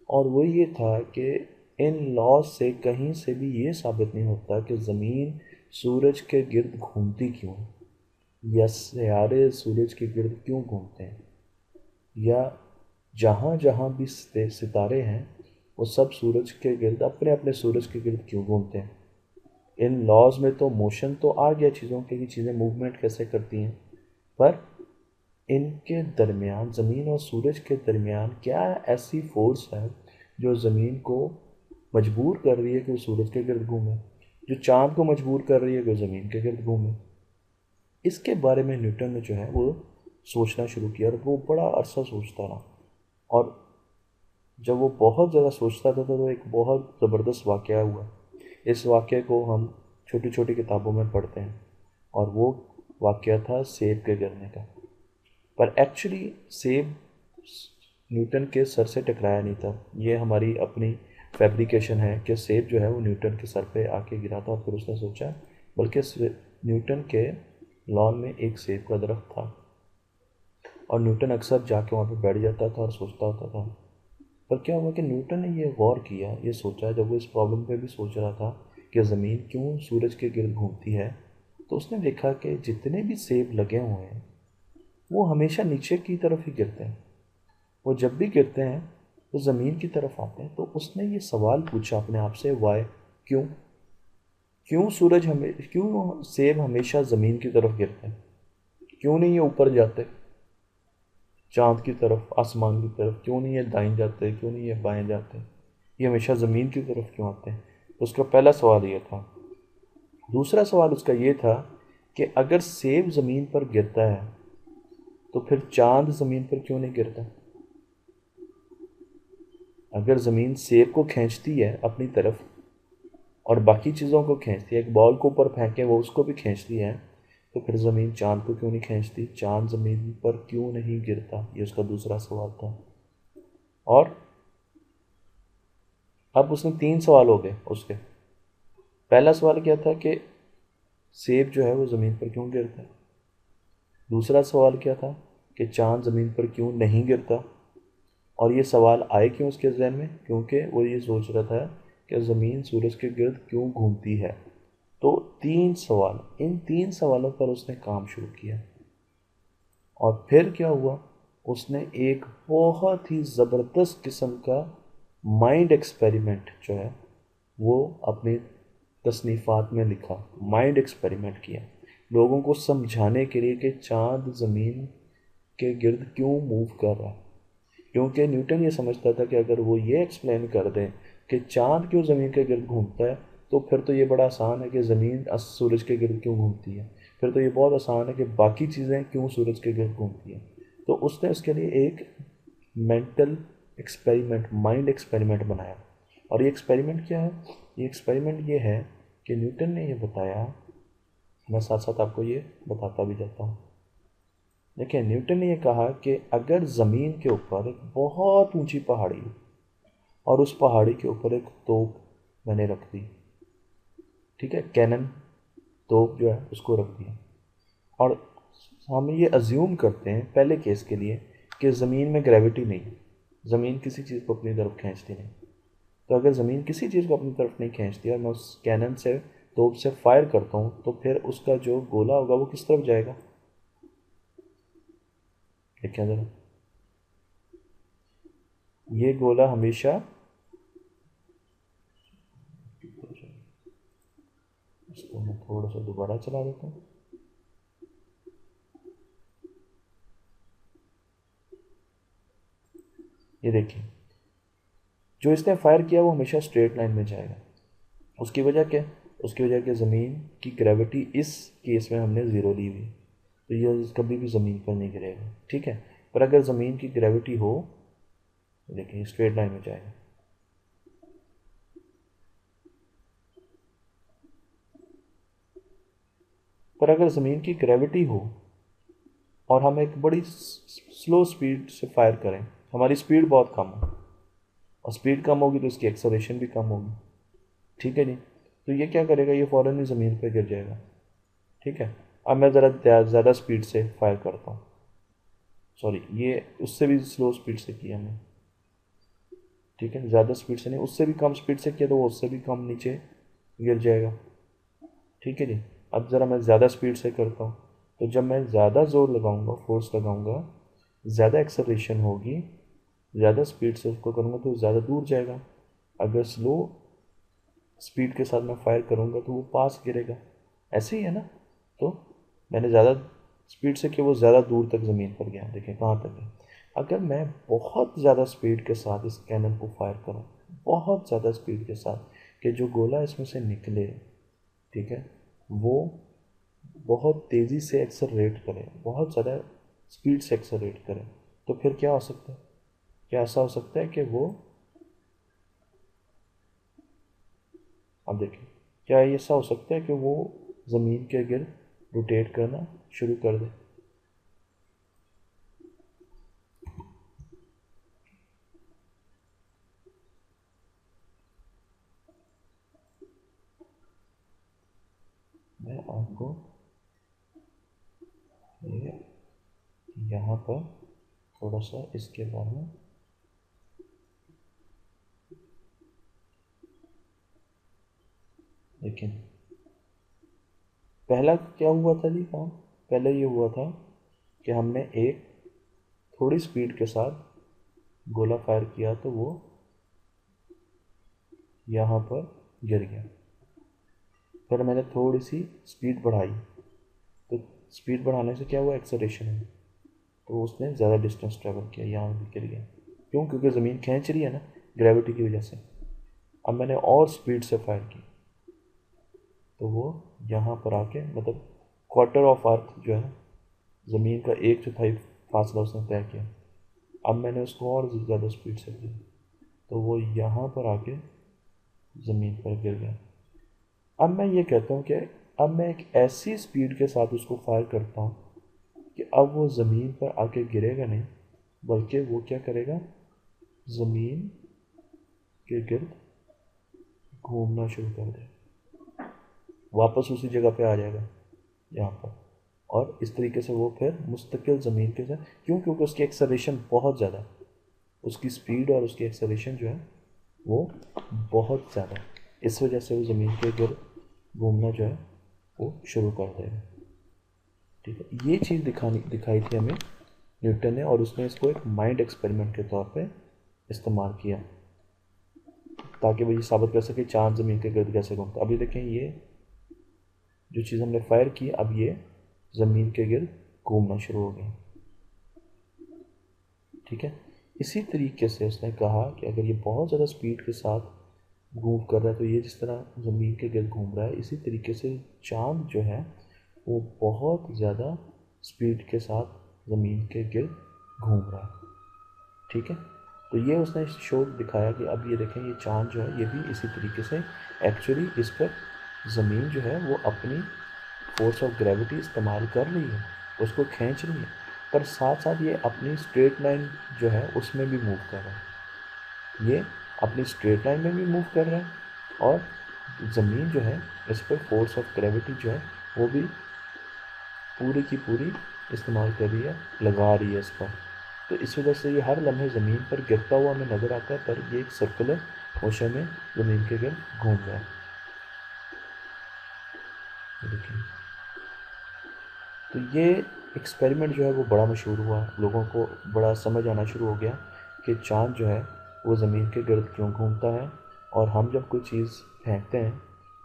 और वो ये था कि इन लॉज से कहीं से भी ये साबित नहीं होता कि ज़मीन सूरज के गिर्द घूमती क्यों, या सियारे सूरज के गिर्द क्यों घूमते हैं, या जहाँ जहाँ भी सितारे हैं वो सब सूरज के गिर्द, अपने अपने सूरज के गिर्द क्यों घूमते हैं। इन लॉज में तो मोशन तो आ गया चीज़ों के कि चीज़ें मूवमेंट कैसे करती हैं, पर इनके दरमियान, ज़मीन और सूरज के दरमियान क्या ऐसी फोर्स है जो ज़मीन को मजबूर कर रही है कि वो सूरज के गिर्द घूमे, जो चाँद को मजबूर कर रही है कि वो ज़मीन के गिर्द घूमे। इसके बारे में न्यूटन ने जो है वो सोचना शुरू किया, और वो बड़ा अरसा सोचता रहा। और जब वो बहुत ज़्यादा सोचता था तो एक बहुत ज़बरदस्त वाक़या हुआ। इस वाक़े को हम छोटी छोटी किताबों में पढ़ते हैं, और वो वाक़या था सेब के गिरने का। पर एक्चुअली सेब न्यूटन के सर से टकराया नहीं था, ये हमारी अपनी फैब्रिकेशन है कि सेब जो है वो न्यूटन के सर पे आके गिरा था और फिर उसने सोचा, बल्कि न्यूटन के लॉन में एक सेब का दरख्त था, और न्यूटन अक्सर जाके वहाँ पे बैठ जाता था और सोचता होता था। पर क्या हुआ कि न्यूटन ने ये गौर किया, ये सोचा, जब वो इस प्रॉब्लम पे भी सोच रहा था कि ज़मीन क्यों सूरज के गिर्द घूमती है, तो उसने देखा कि जितने भी सेब लगे हुए हैं वो हमेशा नीचे की तरफ ही गिरते हैं। वो जब भी गिरते हैं तो ज़मीन की तरफ आते हैं। तो उसने ये सवाल पूछा अपने आप से, वाई, क्यों, क्यों सेब हमेशा ज़मीन की तरफ गिरते हैं, क्यों नहीं ये ऊपर जाते चाँद की तरफ, आसमान की तरफ, क्यों नहीं ये दाएं जाते, क्यों नहीं ये बाएं जाते, ये हमेशा ज़मीन की तरफ क्यों आते हैं। तो उसका पहला सवाल ये था। दूसरा सवाल उसका ये था कि अगर सेब ज़मीन पर गिरता है तो फिर चाँद ज़मीन पर क्यों नहीं गिरता। अगर ज़मीन सेब को खींचती है अपनी तरफ और बाकी चीज़ों को खींचती है, एक बॉल को ऊपर फेंके वो उसको भी खींचती है, तो फिर ज़मीन चाँद को क्यों नहीं खींचती, चाँद ज़मीन पर क्यों नहीं गिरता। ये उसका दूसरा सवाल था। और अब उसने 3 सवाल हो गए उसके। पहला सवाल क्या था कि सेब जो है वो ज़मीन पर क्यों गिरता है। दूसरा सवाल क्या था कि चाँद ज़मीन पर क्यों नहीं गिरता। और ये सवाल आए क्यों उसके जहन में, क्योंकि वो ये सोच रहा था कि ज़मीन सूरज के गिर्द क्यों घूमती है। तो 3 सवाल, इन 3 सवालों पर उसने काम शुरू किया। और फिर क्या हुआ, उसने एक बहुत ही ज़बरदस्त किस्म का माइंड एक्सपेरिमेंट जो है वो अपनी तसनीफ़ात में लिखा, माइंड एक्सपेरिमेंट किया लोगों को समझाने के लिए कि चाँद ज़मीन के गिर्द क्यों मूव कर रहा है। क्योंकि न्यूटन ये समझता था कि अगर वो ये एक्सप्लेन कर दें कि चाँद क्यों ज़मीन के गिर्द घूमता है तो फिर तो ये बड़ा आसान है कि ज़मीन सूरज के गिर्द क्यों घूमती है, फिर तो ये बहुत आसान है कि बाकी चीज़ें क्यों सूरज के गिर्द घूमती हैं। तो उसने उसके लिए एक मेंटल एक्सपेरिमेंट, माइंड एक्सपेरिमेंट बनाया। और ये एक्सपेरिमेंट क्या है? ये एक्सपेरिमेंट ये है कि न्यूटन ने ये बताया, मैं साथ साथ आपको ये बताता भी जाता हूँ। देखिए, न्यूटन ने ये कहा कि अगर ज़मीन के ऊपर एक बहुत ऊंची पहाड़ी और उस पहाड़ी के ऊपर एक तोप मैंने रख दी, ठीक है, कैनन तोप जो है उसको रख दिया, और हम ये अज्यूम करते हैं पहले केस के लिए कि ज़मीन में ग्रेविटी नहीं, ज़मीन किसी चीज़ को अपनी तरफ खींचती नहीं। तो अगर ज़मीन किसी चीज़ को अपनी तरफ नहीं खींचती और मैं उस कैनन से, तोप से फायर करता हूँ, तो फिर उसका जो गोला होगा वो किस तरफ जाएगा? देखिए ज़रा, ये गोला हमेशा, इसको मैं थोड़ा सा दोबारा चला देता हूँ। ये देखिए, जो इसने फायर किया वो हमेशा स्ट्रेट लाइन में जाएगा। उसकी वजह क्या? उसकी वजह क्या? ज़मीन की ग्रेविटी इस केस में हमने ज़ीरो ली हुई, तो ये कभी भी ज़मीन पर नहीं गिरेगा, ठीक है। पर अगर ज़मीन की ग्रेविटी हो, तो देखिए स्ट्रेट लाइन में जाएगा। पर अगर ज़मीन की ग्रेविटी हो और हम एक बड़ी स्लो स्पीड से फायर करें, हमारी स्पीड बहुत कम हो, और स्पीड कम होगी तो इसकी एक्सेलरेशन भी कम होगी, ठीक है नहीं, तो ये क्या करेगा? ये फ़ौरन ही ज़मीन पर गिर जाएगा, ठीक है। अब मैं ज़रा ज़्यादा स्पीड से फायर करता हूँ, सॉरी, ये उससे भी स्लो स्पीड से किया मैंने, ठीक है, ज़्यादा स्पीड से नहीं, उससे भी कम स्पीड से किया तो वो उससे भी कम नीचे गिर जाएगा, ठीक है जी। अब ज़रा मैं ज़्यादा स्पीड से करता हूँ, तो जब मैं ज़्यादा ज़ोर लगाऊंगा, फोर्स लगाऊंगा, ज़्यादा एक्सेलरेशन होगी, ज़्यादा स्पीड से उसको करूँगा तो ज़्यादा दूर जाएगा। अगर स्लो स्पीड के साथ मैं फायर करूँगा तो वो पास गिरेगा, ऐसे ही है ना। तो मैंने ज़्यादा स्पीड से किया, वो ज़्यादा दूर तक ज़मीन पर गया, देखें कहाँ तक है। अगर मैं बहुत ज़्यादा स्पीड के साथ इस कैनन को फायर करूँ, बहुत ज़्यादा स्पीड के साथ, कि जो गोला इसमें से निकले, ठीक है, वो बहुत तेज़ी से एक्सेलरेट करें, बहुत ज़्यादा स्पीड से एक्सेलरेट करें, तो फिर क्या हो सकता है? क्या ऐसा हो सकता है कि वो, अब देखिए, क्या ऐसा हो सकता है कि वो ज़मीन के गिर्द रोटेट करना शुरू कर दे? मैं आपको ये यहाँ पर थोड़ा सा इसके बारे में, लेकिन पहला क्या हुआ था जी काम? पहले ये हुआ था कि हमने एक थोड़ी स्पीड के साथ गोला फायर किया तो वो यहाँ पर गिर गया। फिर मैंने थोड़ी सी स्पीड बढ़ाई, तो स्पीड बढ़ाने से क्या हुआ? एक्सेलरेशन है, तो उसने ज़्यादा डिस्टेंस ट्रैवल किया, यहाँ भी गिर गया। क्यों? क्योंकि ज़मीन खींच रही है ना, ग्रेविटी की वजह से। अब मैंने और स्पीड से फायर की तो वो यहाँ पर आके, मतलब क्वार्टर ऑफ अर्थ जो है, ज़मीन का एक चौथाई फासला उसने तय किया। अब मैंने उसको और ज़्यादा स्पीड से किया तो वो यहाँ पर आके ज़मीन पर गिर गया। अब मैं ये कहता हूँ कि अब मैं एक ऐसी स्पीड के साथ उसको फायर करता हूँ कि अब वो ज़मीन पर आके गिरेगा नहीं, बल्कि वो क्या करेगा? ज़मीन के गिर्द घूमना शुरू कर दे, वापस उसी जगह पे आ जाएगा यहाँ पर। और इस तरीके से वो फिर मुस्तकिल ज़मीन के साथ, क्यों? क्योंकि उसकी एक्सेलरेशन बहुत ज़्यादा है, उसकी स्पीड और उसकी एक्सेलरेशन जो है वो बहुत ज़्यादा है, इस वजह से वो ज़मीन के गिर्द घूमना जो है वो शुरू कर देगा, ठीक है। ये चीज़ दिखाई थी हमें न्यूटन ने, और उसने इसको एक माइंड एक्सपेरिमेंट के तौर पे इस्तेमाल किया। ताकि वो ये साबित कर सके चांद ज़मीन के गिर्द कैसे घूमता। अभी देखें ये जो चीज़ हमने फायर की, अब ये ज़मीन के गिर्द घूमना शुरू हो गई। ठीक है, इसी तरीके से उसने कहा कि अगर ये बहुत ज़्यादा स्पीड के साथ मूव कर रहा है तो ये जिस तरह ज़मीन के गिर्द घूम रहा है, इसी तरीके से चांद जो है वो बहुत ज़्यादा स्पीड के साथ ज़मीन के गिर्द घूम रहा है। ठीक है, तो ये उसने शो दिखाया कि अब ये देखें ये चांद जो है ये भी इसी तरीके से एक्चुअली इस पर ज़मीन जो है वो अपनी फोर्स ऑफ ग्रेविटी इस्तेमाल कर रही है, उसको खींच रही है, पर साथ साथ ये अपनी स्ट्रेट लाइन जो है उसमें भी मूव कर रहा है। ये अपनी स्ट्रेट लाइन में भी मूव कर रहा है और ज़मीन जो है इस पर फोर्स ऑफ ग्रेविटी जो है वो भी पूरी की पूरी इस्तेमाल कर रही है, लगा रही है इस पर। तो इस वजह से ये हर लम्हे ज़मीन पर गिरता हुआ हमें नज़र आता है, पर ये एक सर्कुलर मोशन में ज़मीन के गिर्द घूम रहा है। देखिए, तो ये एक्सपेरिमेंट जो है वो बड़ा मशहूर हुआ, लोगों को बड़ा समझ आना शुरू हो गया कि चाँद जो है वो ज़मीन के गिर्द क्यों घूमता है, और हम जब कोई चीज़ फेंकते हैं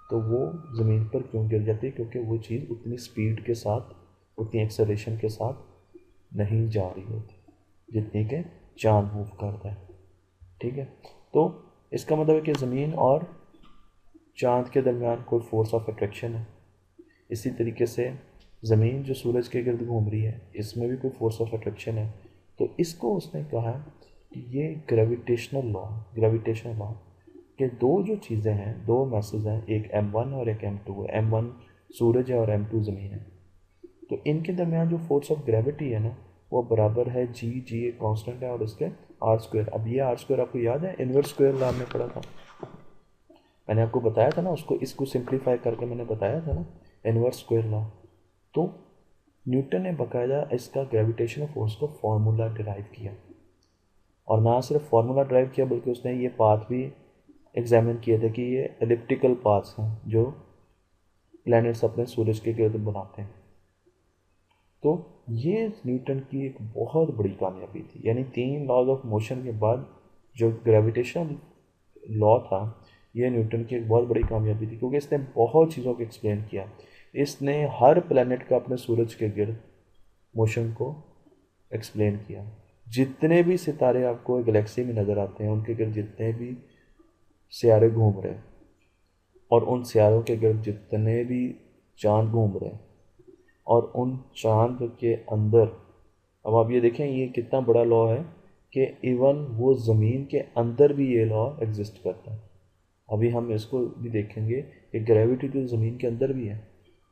तो वो ज़मीन पर क्यों गिर जाती है, क्योंकि वो चीज़ उतनी स्पीड के साथ, उतनी एक्सेलरेशन के साथ नहीं जा रही होती जितनी कि चाँद मूव करता है। ठीक है, तो इसका मतलब है कि ज़मीन और चाँद के दरमियान कोई फोर्स ऑफ अट्रैक्शन है। इसी तरीके से ज़मीन जो सूरज के गिर्द घूम रही है इसमें भी कोई फोर्स ऑफ अट्रैक्शन है। तो इसको उसने कहा कि ये ग्रेविटेशनल लॉ के दो जो चीज़ें हैं, दो मैसेज हैं, एक m1 और एक m2 है। m1 सूरज है और m2 ज़मीन है। तो इनके दरमियान जो फोर्स ऑफ ग्रेविटी है ना वो बराबर है g एक कांस्टेंट है और इसके r²। अब ये r² आपको याद है, इनवर्स स्क्वायर लॉ में पढ़ा था, मैंने आपको बताया था ना, इसको सिंप्लीफाई करके मैंने बताया था ना इनवर्स स्क्वायर लॉ। तो न्यूटन ने बाकायदा इसका ग्रेविटेशनल फोर्स का फार्मूला डिराइव किया, और ना सिर्फ फार्मूला डिराइव किया बल्कि उसने ये पाथ भी एग्जामिन किए थे कि ये एलिप्टिकल पाथ्स हैं जो प्लैनेट्स अपने सूरज के गिर्द बनाते हैं। तो ये न्यूटन की एक बहुत बड़ी कामयाबी थी, यानी 3 लॉज ऑफ मोशन के बाद जो ग्रेविटेशनल लॉ था ये न्यूटन की एक बहुत बड़ी कामयाबी थी, क्योंकि इसने बहुत चीज़ों को एक्सप्लेन किया। इसने हर प्लैनेट का अपने सूरज के गिर्द मोशन को एक्सप्लेन किया। जितने भी सितारे आपको गैलेक्सी में नज़र आते हैं उनके गिर्द जितने भी सियारे घूम रहे हैं, और उन सियारों के गिर्द जितने भी चांद घूम रहे हैं, और उन चांद के अंदर, अब आप ये देखें ये कितना बड़ा लॉ है कि इवन वो ज़मीन के अंदर भी ये लॉ एग्जिस्ट करता है। अभी हम इसको भी देखेंगे कि ग्रेविटी तो ज़मीन के अंदर भी है।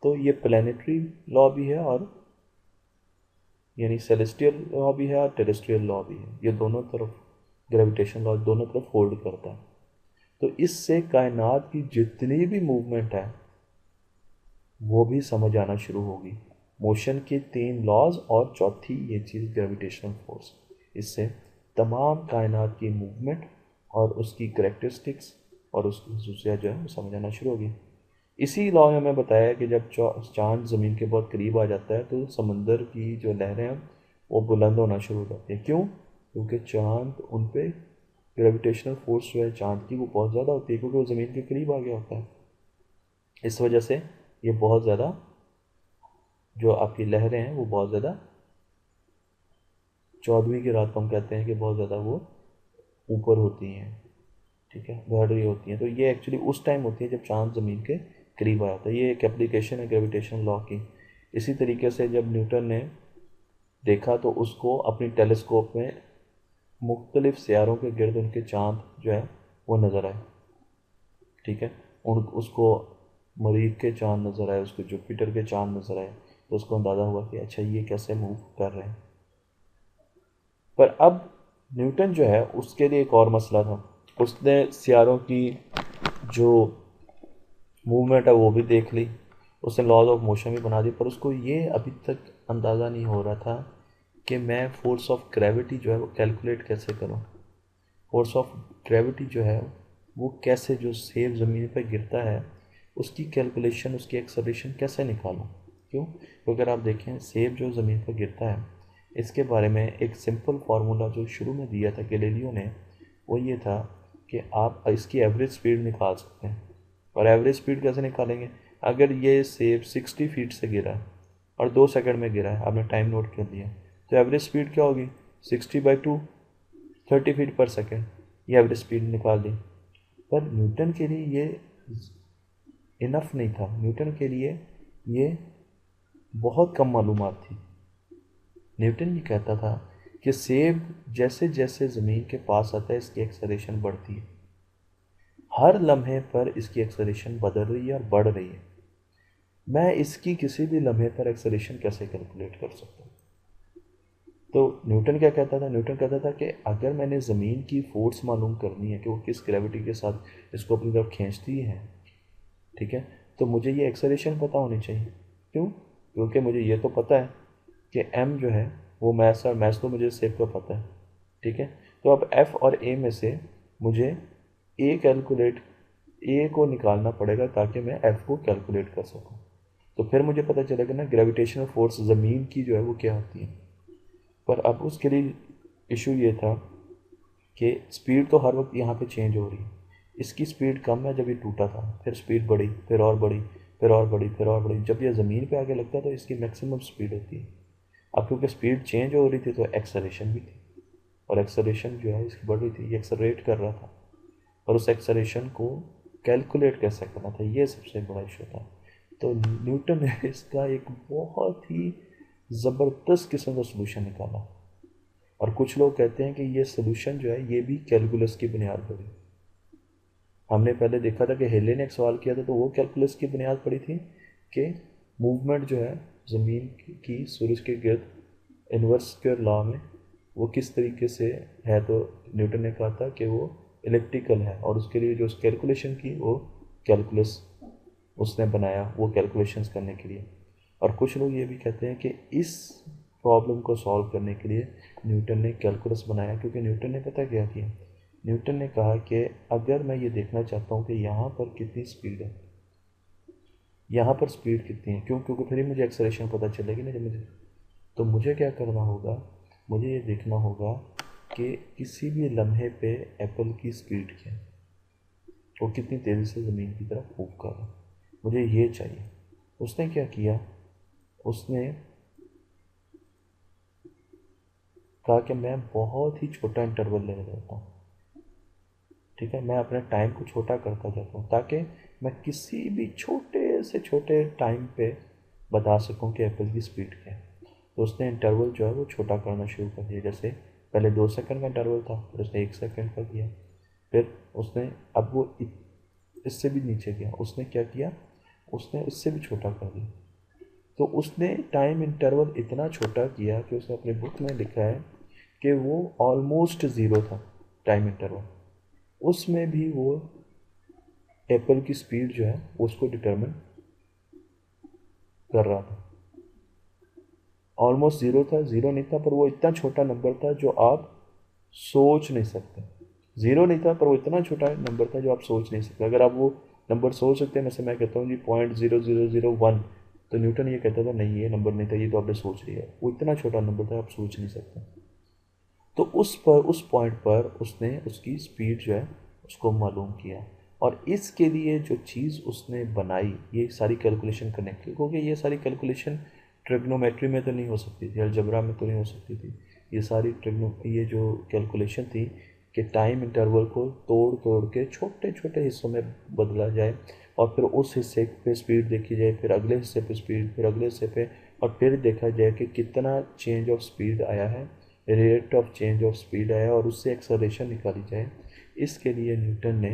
तो ये प्लैनेटरी लॉ भी है, और यानी सेलेस्टियल लॉ भी है और टेरेस्ट्रियल लॉ भी है। ये दोनों तरफ ग्रेविटेशन लॉ दोनों तरफ होल्ड करता है। तो इससे कायनात की जितनी भी मूवमेंट है वो भी समझ आना शुरू होगी। मोशन के 3 लॉज और चौथी ये चीज़ ग्रेविटेशनल फोर्स, इससे तमाम कायनात की मूवमेंट और उसकी करेक्टरिस्टिक्स और उसकी खसूसियात जो है वो समझ आना शुरू होगी। इसी लॉ में हमें बताया कि जब चांद ज़मीन के बहुत करीब आ जाता है तो समंदर की जो लहरें हैं वो बुलंद होना शुरू हो जाती हैं। क्यों? क्योंकि चांद उन पर ग्रेविटेशनल फोर्स जो है चांद की वो बहुत ज़्यादा होती है, क्योंकि वो ज़मीन के करीब आ गया होता है। इस वजह से ये बहुत ज़्यादा जो आपकी लहरें हैं वो बहुत ज़्यादा, 14वीं की रात को हम कहते हैं कि बहुत ज़्यादा वो ऊपर होती हैं, ठीक है, बढ़ रही होती हैं। तो ये एक्चुअली उस टाइम होती है जब चांद ज़मीन के करीब आ जाता है। ये एक एप्लीकेशन है ग्रेविटेशनल लॉ की। इसी तरीके से जब न्यूटन ने देखा तो उसको अपनी टेलीस्कोप में मुख्तलिफ सियारों के गिर्द उनके चांद जो है वो नज़र आए, ठीक है, उसको मरीख के चांद नज़र आए, उसको जुपिटर के चांद नज़र आए, तो उसको अंदाज़ा हुआ कि अच्छा ये कैसे मूव कर रहे हैं। पर अब न्यूटन जो है उसके लिए एक और मसला था, उसने सियारों की जो मूवमेंट है वो भी देख ली, उसने लॉज ऑफ मोशन भी बना दी, पर उसको ये अभी तक अंदाज़ा नहीं हो रहा था कि मैं फोर्स ऑफ ग्रेविटी जो है वो कैलकुलेट कैसे करूँ। फोर्स ऑफ ग्रेविटी जो है वो कैसे, जो सेब ज़मीन पर गिरता है उसकी कैलकुलेशन, उसकी एक्सेलरेशन कैसे निकालूं। क्यों? तो अगर आप देखें सेब जो ज़मीन पर गिरता है इसके बारे में एक सिंपल फार्मूला जो शुरू में दिया था गैलीलियो ने, वो ये था कि आप इसकी एवरेज स्पीड निकाल सकते हैं। और एवरेज स्पीड कैसे निकालेंगे? अगर ये सेब 60 फीट से गिरा है और 2 सेकंड में गिरा है, आपने टाइम नोट कर लिया, तो एवरेज स्पीड क्या होगी? 60/2, 30 फीट पर सेकेंड, ये एवरेज स्पीड निकाल दी। पर न्यूटन के लिए ये इनफ नहीं था। न्यूटन के लिए ये बहुत कम मालूमात थी। न्यूटन ये कहता था कि सेब जैसे जैसे ज़मीन के पास आता है इसकी एक्सेलरेशन बढ़ती है, हर लम्हे पर इसकी एक्सेलरेशन बदल रही है और बढ़ रही है। मैं इसकी किसी भी लम्हे पर एक्सेलरेशन कैसे कैलकुलेट कर सकता हूँ? तो न्यूटन क्या कहता था? न्यूटन कहता था कि अगर मैंने ज़मीन की फोर्स मालूम करनी है कि वो किस ग्रेविटी के साथ इसको अपनी तरफ खींचती है, ठीक है, तो मुझे ये एक्सेलरेशन पता होनी चाहिए। क्यों? क्योंकि मुझे ये तो पता है कि m जो है वो मैथ्स, और मैथ्स तो मुझे सेब का पता है, ठीक है। तो अब f और a में से मुझे a को निकालना पड़ेगा ताकि मैं f को कैलकुलेट कर सकूं। तो फिर मुझे पता चलेगा ना ग्रेविटेशनल फोर्स ज़मीन की जो है वो क्या होती है। पर अब उसके लिए इशू ये था कि स्पीड तो हर वक्त यहाँ पे चेंज हो रही है। इसकी स्पीड कम है जब ये टूटा था, फिर स्पीड बढ़ी, फिर और बढ़ी, फिर और बढ़ी, फिर और बढ़ी। जब ये ज़मीन पे आके लगता है तो इसकी मैक्सिमम स्पीड होती है। अब क्योंकि स्पीड चेंज हो रही थी तो एक्सेलरेशन भी थी, और एक्सेलरेशन जो है इसकी बढ़ रही थी, ये एक्सेलरेट कर रहा था, और उस एक्सेलरेशन को कैलकुलेट कैसे करना था, ये सबसे बड़ा इशू था। तो न्यूटन ने इसका एक बहुत ही ज़बरदस्त किस्म का सोल्यूशन निकाला। और कुछ लोग कहते हैं कि ये सोल्यूशन जो है ये भी कैलकुलस की बुनियाद पर है। हमने पहले देखा था कि हेले ने एक सवाल किया था, तो वो कैलकुलस की बुनियाद पड़ी थी कि मूवमेंट जो है ज़मीन की सूरज के गिर्द इन्वर्स स्क्वायर लॉ में वो किस तरीके से है। तो न्यूटन ने कहा था कि वो इलेक्ट्रिकल है, और उसके लिए जो कैलकुलेशन की वो कैलकुलस उसने बनाया वो कैलकुलेशंस करने के लिए। और कुछ लोग ये भी कहते हैं कि इस प्रॉब्लम को सॉल्व करने के लिए न्यूटन ने कैलकुलस बनाया, क्योंकि न्यूटन ने पता क्या किया? न्यूटन ने कहा कि अगर मैं ये देखना चाहता हूँ कि यहाँ पर कितनी स्पीड है, यहाँ पर स्पीड कितनी है, क्यों? क्योंकि फिर ही मुझे एक्सेलरेशन पता चलेगी ना। जब मुझे, तो मुझे क्या करना होगा? मुझे ये देखना होगा कि किसी भी लम्हे पे एप्पल की स्पीड क्या है, वो कितनी तेज़ी से ज़मीन की तरफ मूव कर रहा है, मुझे ये चाहिए। उसने क्या किया? उसने कहा कि मैं बहुत ही छोटा इंटरवल ले लेता हूँ, ठीक है, मैं अपने टाइम को छोटा करता जाता हूँ ताकि मैं किसी भी छोटे से छोटे टाइम पे बता सकूँ कि एप्पल की स्पीड क्या है। तो उसने इंटरवल जो है वो छोटा करना शुरू कर दिया। जैसे पहले 2 सेकंड का इंटरवल था, फिर उसने 1 सेकंड कर दिया, फिर उसने अब वो इससे भी नीचे गया, उसने क्या किया? उसने इससे भी छोटा कर दिया। तो उसने टाइम इंटरवल इतना छोटा किया कि उसने अपने बुक में लिखा है कि वो ऑलमोस्ट ज़ीरो था टाइम इंटरवल। उसमें भी वो एप्पल की स्पीड जो है उसको डिटरमिन कर रहा था। ऑलमोस्ट ज़ीरो था, ज़ीरो नहीं था, पर वो इतना छोटा नंबर था जो आप सोच नहीं सकते। ज़ीरो नहीं था पर वो इतना छोटा नंबर था जो आप सोच नहीं सकते। अगर आप वो नंबर सोच सकते हैं, जैसे मैं कहता हूँ जी 0.0001, तो न्यूटन ये कहता था नहीं ये नंबर नहीं था, ये तो आपने सोच लिया। वो इतना छोटा नंबर था आप सोच नहीं सकते। तो उस पॉइंट पर उसने उसकी स्पीड जो है उसको मालूम किया। और इसके लिए जो चीज़ उसने बनाई ये सारी कैलकुलेशन करने के लिए, क्योंकि ये सारी कैलकुलेशन ट्रिग्नोमेट्री में तो नहीं हो सकती थी, अलजबरा में तो नहीं हो सकती थी। ये जो कैलकुलेशन थी कि टाइम इंटरवल को तोड़ तोड़ के छोटे छोटे हिस्सों में बदला जाए, और फिर उस हिस्से पे स्पीड देखी जाए, फिर अगले हिस्से पे स्पीड, फिर अगले हिस्से पे, और फिर देखा जाए कि कितना चेंज ऑफ स्पीड आया है, rate of change of speed आया, और उससे एक्सेलरेशन निकाली जाए। इसके लिए न्यूटन ने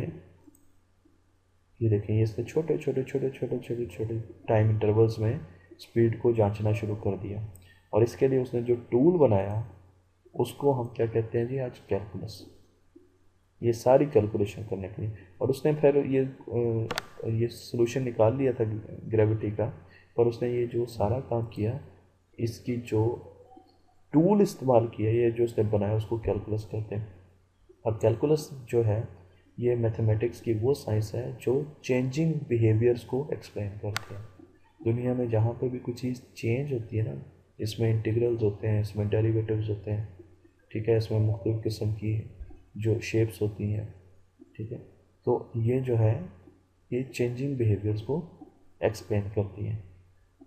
ये देखें, इसने छोटे छोटे छोटे छोटे छोटे छोटे टाइम इंटरवल्स में स्पीड को जांचना शुरू कर दिया। और इसके लिए उसने जो टूल बनाया उसको हम क्या कहते हैं जी आज? कैलकुलस। ये सारी कैलकुलेशन करने के लिए। और उसने फिर ये सोल्यूशन निकाल लिया था ग्रेविटी का, पर उसने ये जो सारा काम किया, इसकी जो टूल इस्तेमाल किया, ये जो उसने बनाया उसको कैलकुलस कहते हैं। और कैलकुलस जो है ये मैथमेटिक्स की वो साइंस है जो चेंजिंग बिहेवियर्स को एक्सप्लेन करती है। दुनिया में जहाँ पर भी कोई चीज़ चेंज होती है ना, इसमें इंटीग्रल्स होते हैं, इसमें डेरिवेटिव्स होते हैं, ठीक है, इसमें मुख्तलिफ़ किस्म की जो शेप्स होती हैं, ठीक है। तो ये जो है ये चेंजिंग बिहेवियर्स को एक्सप्लेन करती है।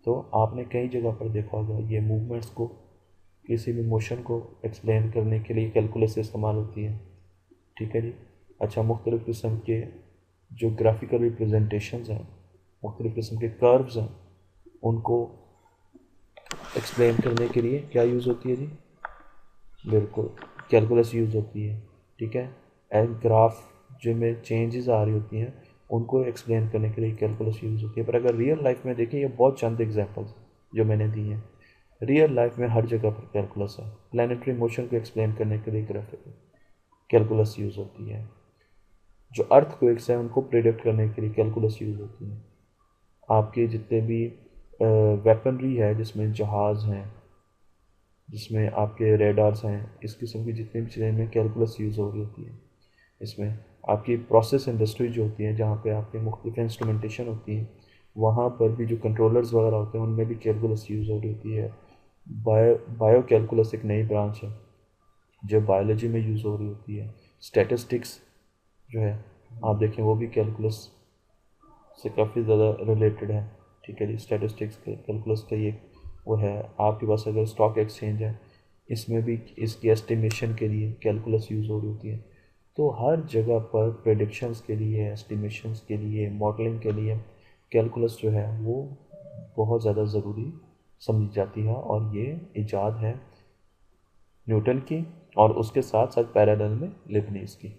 तो आपने कई जगह पर देखा होगा ये मूवमेंट्स को, किसी भी मोशन को एक्सप्लेन करने के लिए कैलकुलस इस्तेमाल होती है। ठीक है जी। अच्छा, मुख्तलिफ़ किस्म के जो ग्राफिकल रिप्रेजेंटेशंस हैं, मुख्तलिफ़ किस्म के कर्व्स हैं, उनको एक्सप्लेन करने के लिए क्या यूज़ होती है जी? बिल्कुल, कैलकुलस यूज़ होती है। ठीक है। एंड ग्राफ जिनमें चेंजेस आ रही होती हैं उनको एक्सप्लेन करने के लिए कैलकुलस यूज़ होती है। पर अगर रियल लाइफ में देखें, ये बहुत चंद एग्जांपल्स जो मैंने दी हैं, रियल लाइफ में हर जगह पर कैलकुलस है। प्लानिटरी मोशन को एक्सप्लेन करने के लिए ग्राफिक कैलकुलस यूज़ होती है। जो अर्थक्वेक्स हैं उनको प्रिडिक्ट करने के लिए कैलकुलस यूज़ होती है। आपके जितने भी वेपनरी है, जिसमें जहाज़ हैं, जिसमें आपके रेडार्स हैं, इस किस्म की जितनी भी चीज़ें में कैलकुलस यूज़ हो रही होती है। इसमें आपकी प्रोसेस इंडस्ट्री जो होती है, जहाँ पे आपके मुख्तलिफ इंस्ट्रूमेंटेशन होती है, वहाँ पर भी जो कंट्रोलर्स वगैरह होते हैं उनमें भी कैलकुलस यूज़ हो रही होती है। बायो कैलकुलस एक नई ब्रांच है जो बायोलॉजी में यूज़ हो रही होती है। स्टैटिस्टिक्स जो है, आप देखें, वो भी कैलकुलस से काफ़ी ज़्यादा रिलेटेड है। ठीक है जी। स्टैटिस्टिक्स कैलकुलस का ये वो है। आपके पास अगर स्टॉक एक्सचेंज है, इसमें भी इसकी एस्टिमेशन के लिए कैलकुलस यूज़ हो रही होती है। तो हर जगह पर प्रेडिक्शंस के लिए, एस्टिमेशंस के लिए, मॉडलिंग के लिए कैलकुलस जो है वो बहुत ज़्यादा ज़रूरी समझी जाती है। और ये इजाद है न्यूटन की, और उसके साथ साथ पैरेलल में लिबनीज़ की।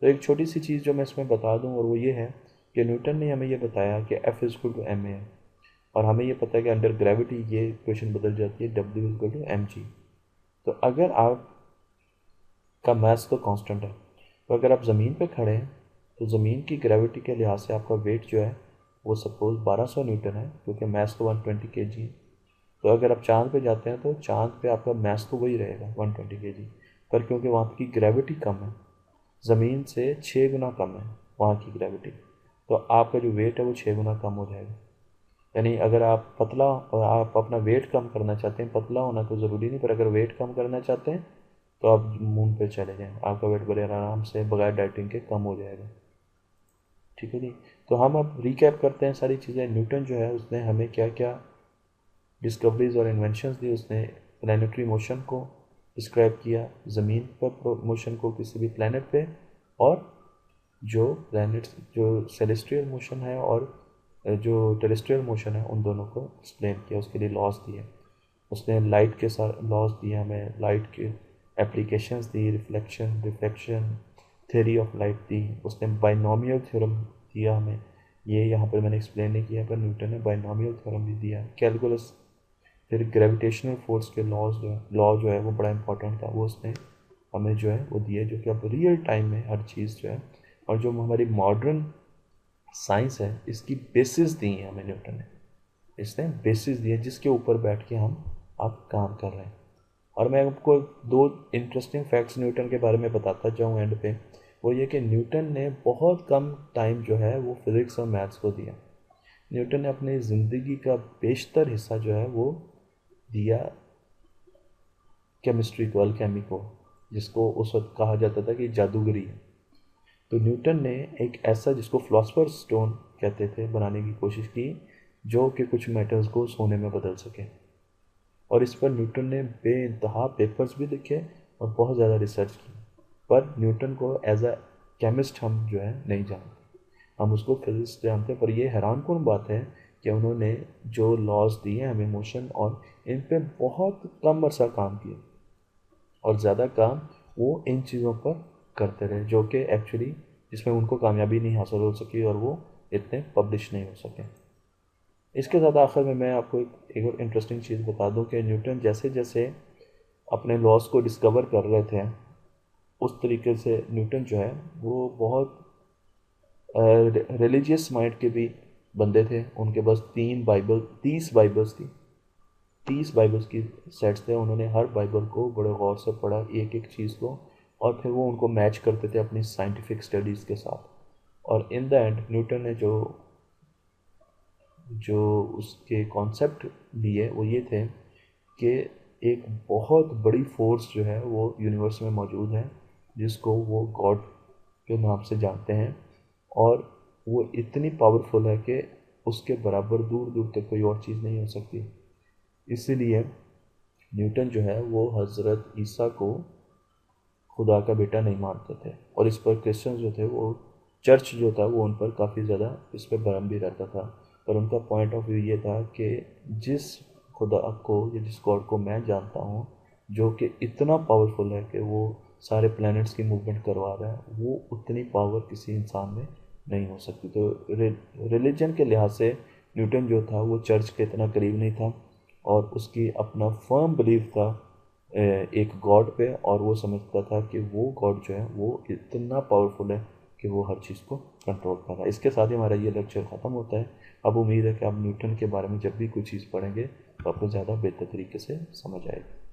तो एक छोटी सी चीज़ जो मैं इसमें बता दूं, और वो ये है कि न्यूटन ने हमें ये बताया कि F is equal to M A है, और हमें ये पता है कि अंडर ग्रेविटी ये इक्वेशन बदल जाती है, W is equal to M G. तो अगर आप का मास तो कांस्टेंट है, तो अगर आप ज़मीन पे खड़े हैं तो ज़मीन की ग्रेविटी के लिहाज से आपका वेट जो है वो सपोज 1200 न्यूटन है, क्योंकि मास तो 120 kg है। तो अगर आप चांद पे जाते हैं तो चांद पे आपका मास तो वही रहेगा 120 kg, पर क्योंकि वहाँ की ग्रेविटी कम है, ज़मीन से 6 गुना कम है वहाँ की ग्रेविटी, तो आपका जो वेट है वो 6 गुना कम हो जाएगा। यानी अगर आप पतला, आप अपना वेट कम करना चाहते हैं, पतला होना तो ज़रूरी नहीं, पर अगर वेट कम करना चाहते हैं तो आप मून पे चले जाएं, आपका वेट बड़े आराम से बगैर डाइटिंग के कम हो जाएगा। ठीक है जी। तो हम अब रिकैप करते हैं सारी चीज़ें। न्यूटन जो है उसने हमें क्या क्या डिस्कवरीज और इन्वेंशंस दी। उसने प्लानिटरी मोशन को डिस्क्राइब किया, ज़मीन पर मोशन को किसी भी प्लानट पे, और जो प्लैनेट्स जो सेलेस्ट्रियल मोशन है और जो टेरेस्ट्रियल मोशन है उन दोनों को एक्सप्लेन किया, उसके लिए लॉज दिए। उसने लाइट के साथ लॉज दिए हमें, लाइट के एप्लीकेशंस दी, reflection, refraction, theory of light दी। उसने बाइनोमियल थ्योरम दिया हमें, ये यहाँ पर मैंने एक्सप्लेन नहीं किया, पर न्यूटन ने बाइनोमियल थ्योरम भी दिया। कैलकुलस, फिर ग्रेविटेशनल फोर्स के लॉ जो है वो बड़ा इंपॉर्टेंट था, वो उसने हमें जो है वो दिए, जो कि अब रियल टाइम में हर चीज़ जो है, और जो हमारी मॉडर्न साइंस है इसकी बेसिस दी है हमें न्यूटन ने। इसने बेसिस दिए जिसके ऊपर बैठ के हम अब काम कर रहे हैं। और मैं आपको दो इंटरेस्टिंग फैक्ट्स न्यूटन के बारे में बताता जाऊँ एंड पे। वो ये कि न्यूटन ने बहुत कम टाइम जो है वो फिज़िक्स और मैथ्स को दिया। न्यूटन ने अपनी ज़िंदगी का बेशतर हिस्सा जो है वो दिया केमिस्ट्री को, अल्केमी को, जिसको उस वक्त कहा जाता था कि जादूगरी है। तो न्यूटन ने एक ऐसा, जिसको फिलोसफर स्टोन कहते थे, बनाने की कोशिश की, जो कि कुछ मेटल्स को सोने में बदल सके। और इस पर न्यूटन ने बेइंतहा पेपर्स भी लिखे और बहुत ज़्यादा रिसर्च की, पर न्यूटन को एज अ केमिस्ट हम जो है नहीं जानते, हम उसको फिजिक्स जानते हैं। पर यह हैरानकुन बात है कि उन्होंने जो लॉज दिए हैं हमें मोशन, और इन पे बहुत कम अरसा काम किया, और ज़्यादा काम वो इन चीज़ों पर करते रहे, जो कि एक्चुअली जिसमें उनको कामयाबी नहीं हासिल हो सकी, और वो इतने पब्लिश नहीं हो सके। इसके साथ आखिर में मैं आपको एक और इंटरेस्टिंग चीज़ बता दूं कि न्यूटन जैसे जैसे अपने लॉज को डिस्कवर कर रहे थे, उस तरीके से न्यूटन जो है वो बहुत रिलीजियस माइंड के भी बंदे थे। उनके पास 30 बाइबल्स थी, 30 बाइबल्स की सेट्स थे। उन्होंने हर बाइबल को बड़े गौर से पढ़ा, एक एक चीज़ को, और फिर वो उनको मैच करते थे अपनी साइंटिफिक स्टडीज़ के साथ। और इन द एंड न्यूटन ने जो जो उसके कॉन्सेप्ट लिए वो ये थे कि एक बहुत बड़ी फोर्स जो है वो यूनिवर्स में मौजूद है, जिसको वो गॉड के नाम से जानते हैं, और वो इतनी पावरफुल है कि उसके बराबर दूर दूर तक कोई और चीज़ नहीं हो सकती। इसीलिए न्यूटन जो है वो हज़रत ईसा को खुदा का बेटा नहीं मानते थे, और इस पर क्रिश्चियन जो थे वो, चर्च जो था वो उन पर काफ़ी ज़्यादा इस पर भरम भी रहता था। पर उनका पॉइंट ऑफ व्यू ये था कि जिस खुदा को या जिस गॉड को मैं जानता हूँ, जो कि इतना पावरफुल है कि वो सारे प्लैनेट्स की मूवमेंट करवा रहा है, वो उतनी पावर किसी इंसान में नहीं हो सकती। तो रिलीजन के लिहाज से न्यूटन जो था वो चर्च के इतना करीब नहीं था, और उसकी अपना फर्म बिलीव था एक गॉड पे, और वो समझता था कि वो गॉड जो है वो इतना पावरफुल है कि वो हर चीज़ को कंट्रोल कर रहा है। इसके साथ ही हमारा ये लेक्चर ख़त्म होता है। अब उम्मीद है कि आप न्यूटन के बारे में जब भी कोई चीज़ पढ़ेंगे तो आपको ज़्यादा बेहतर तरीके से समझ आएगी।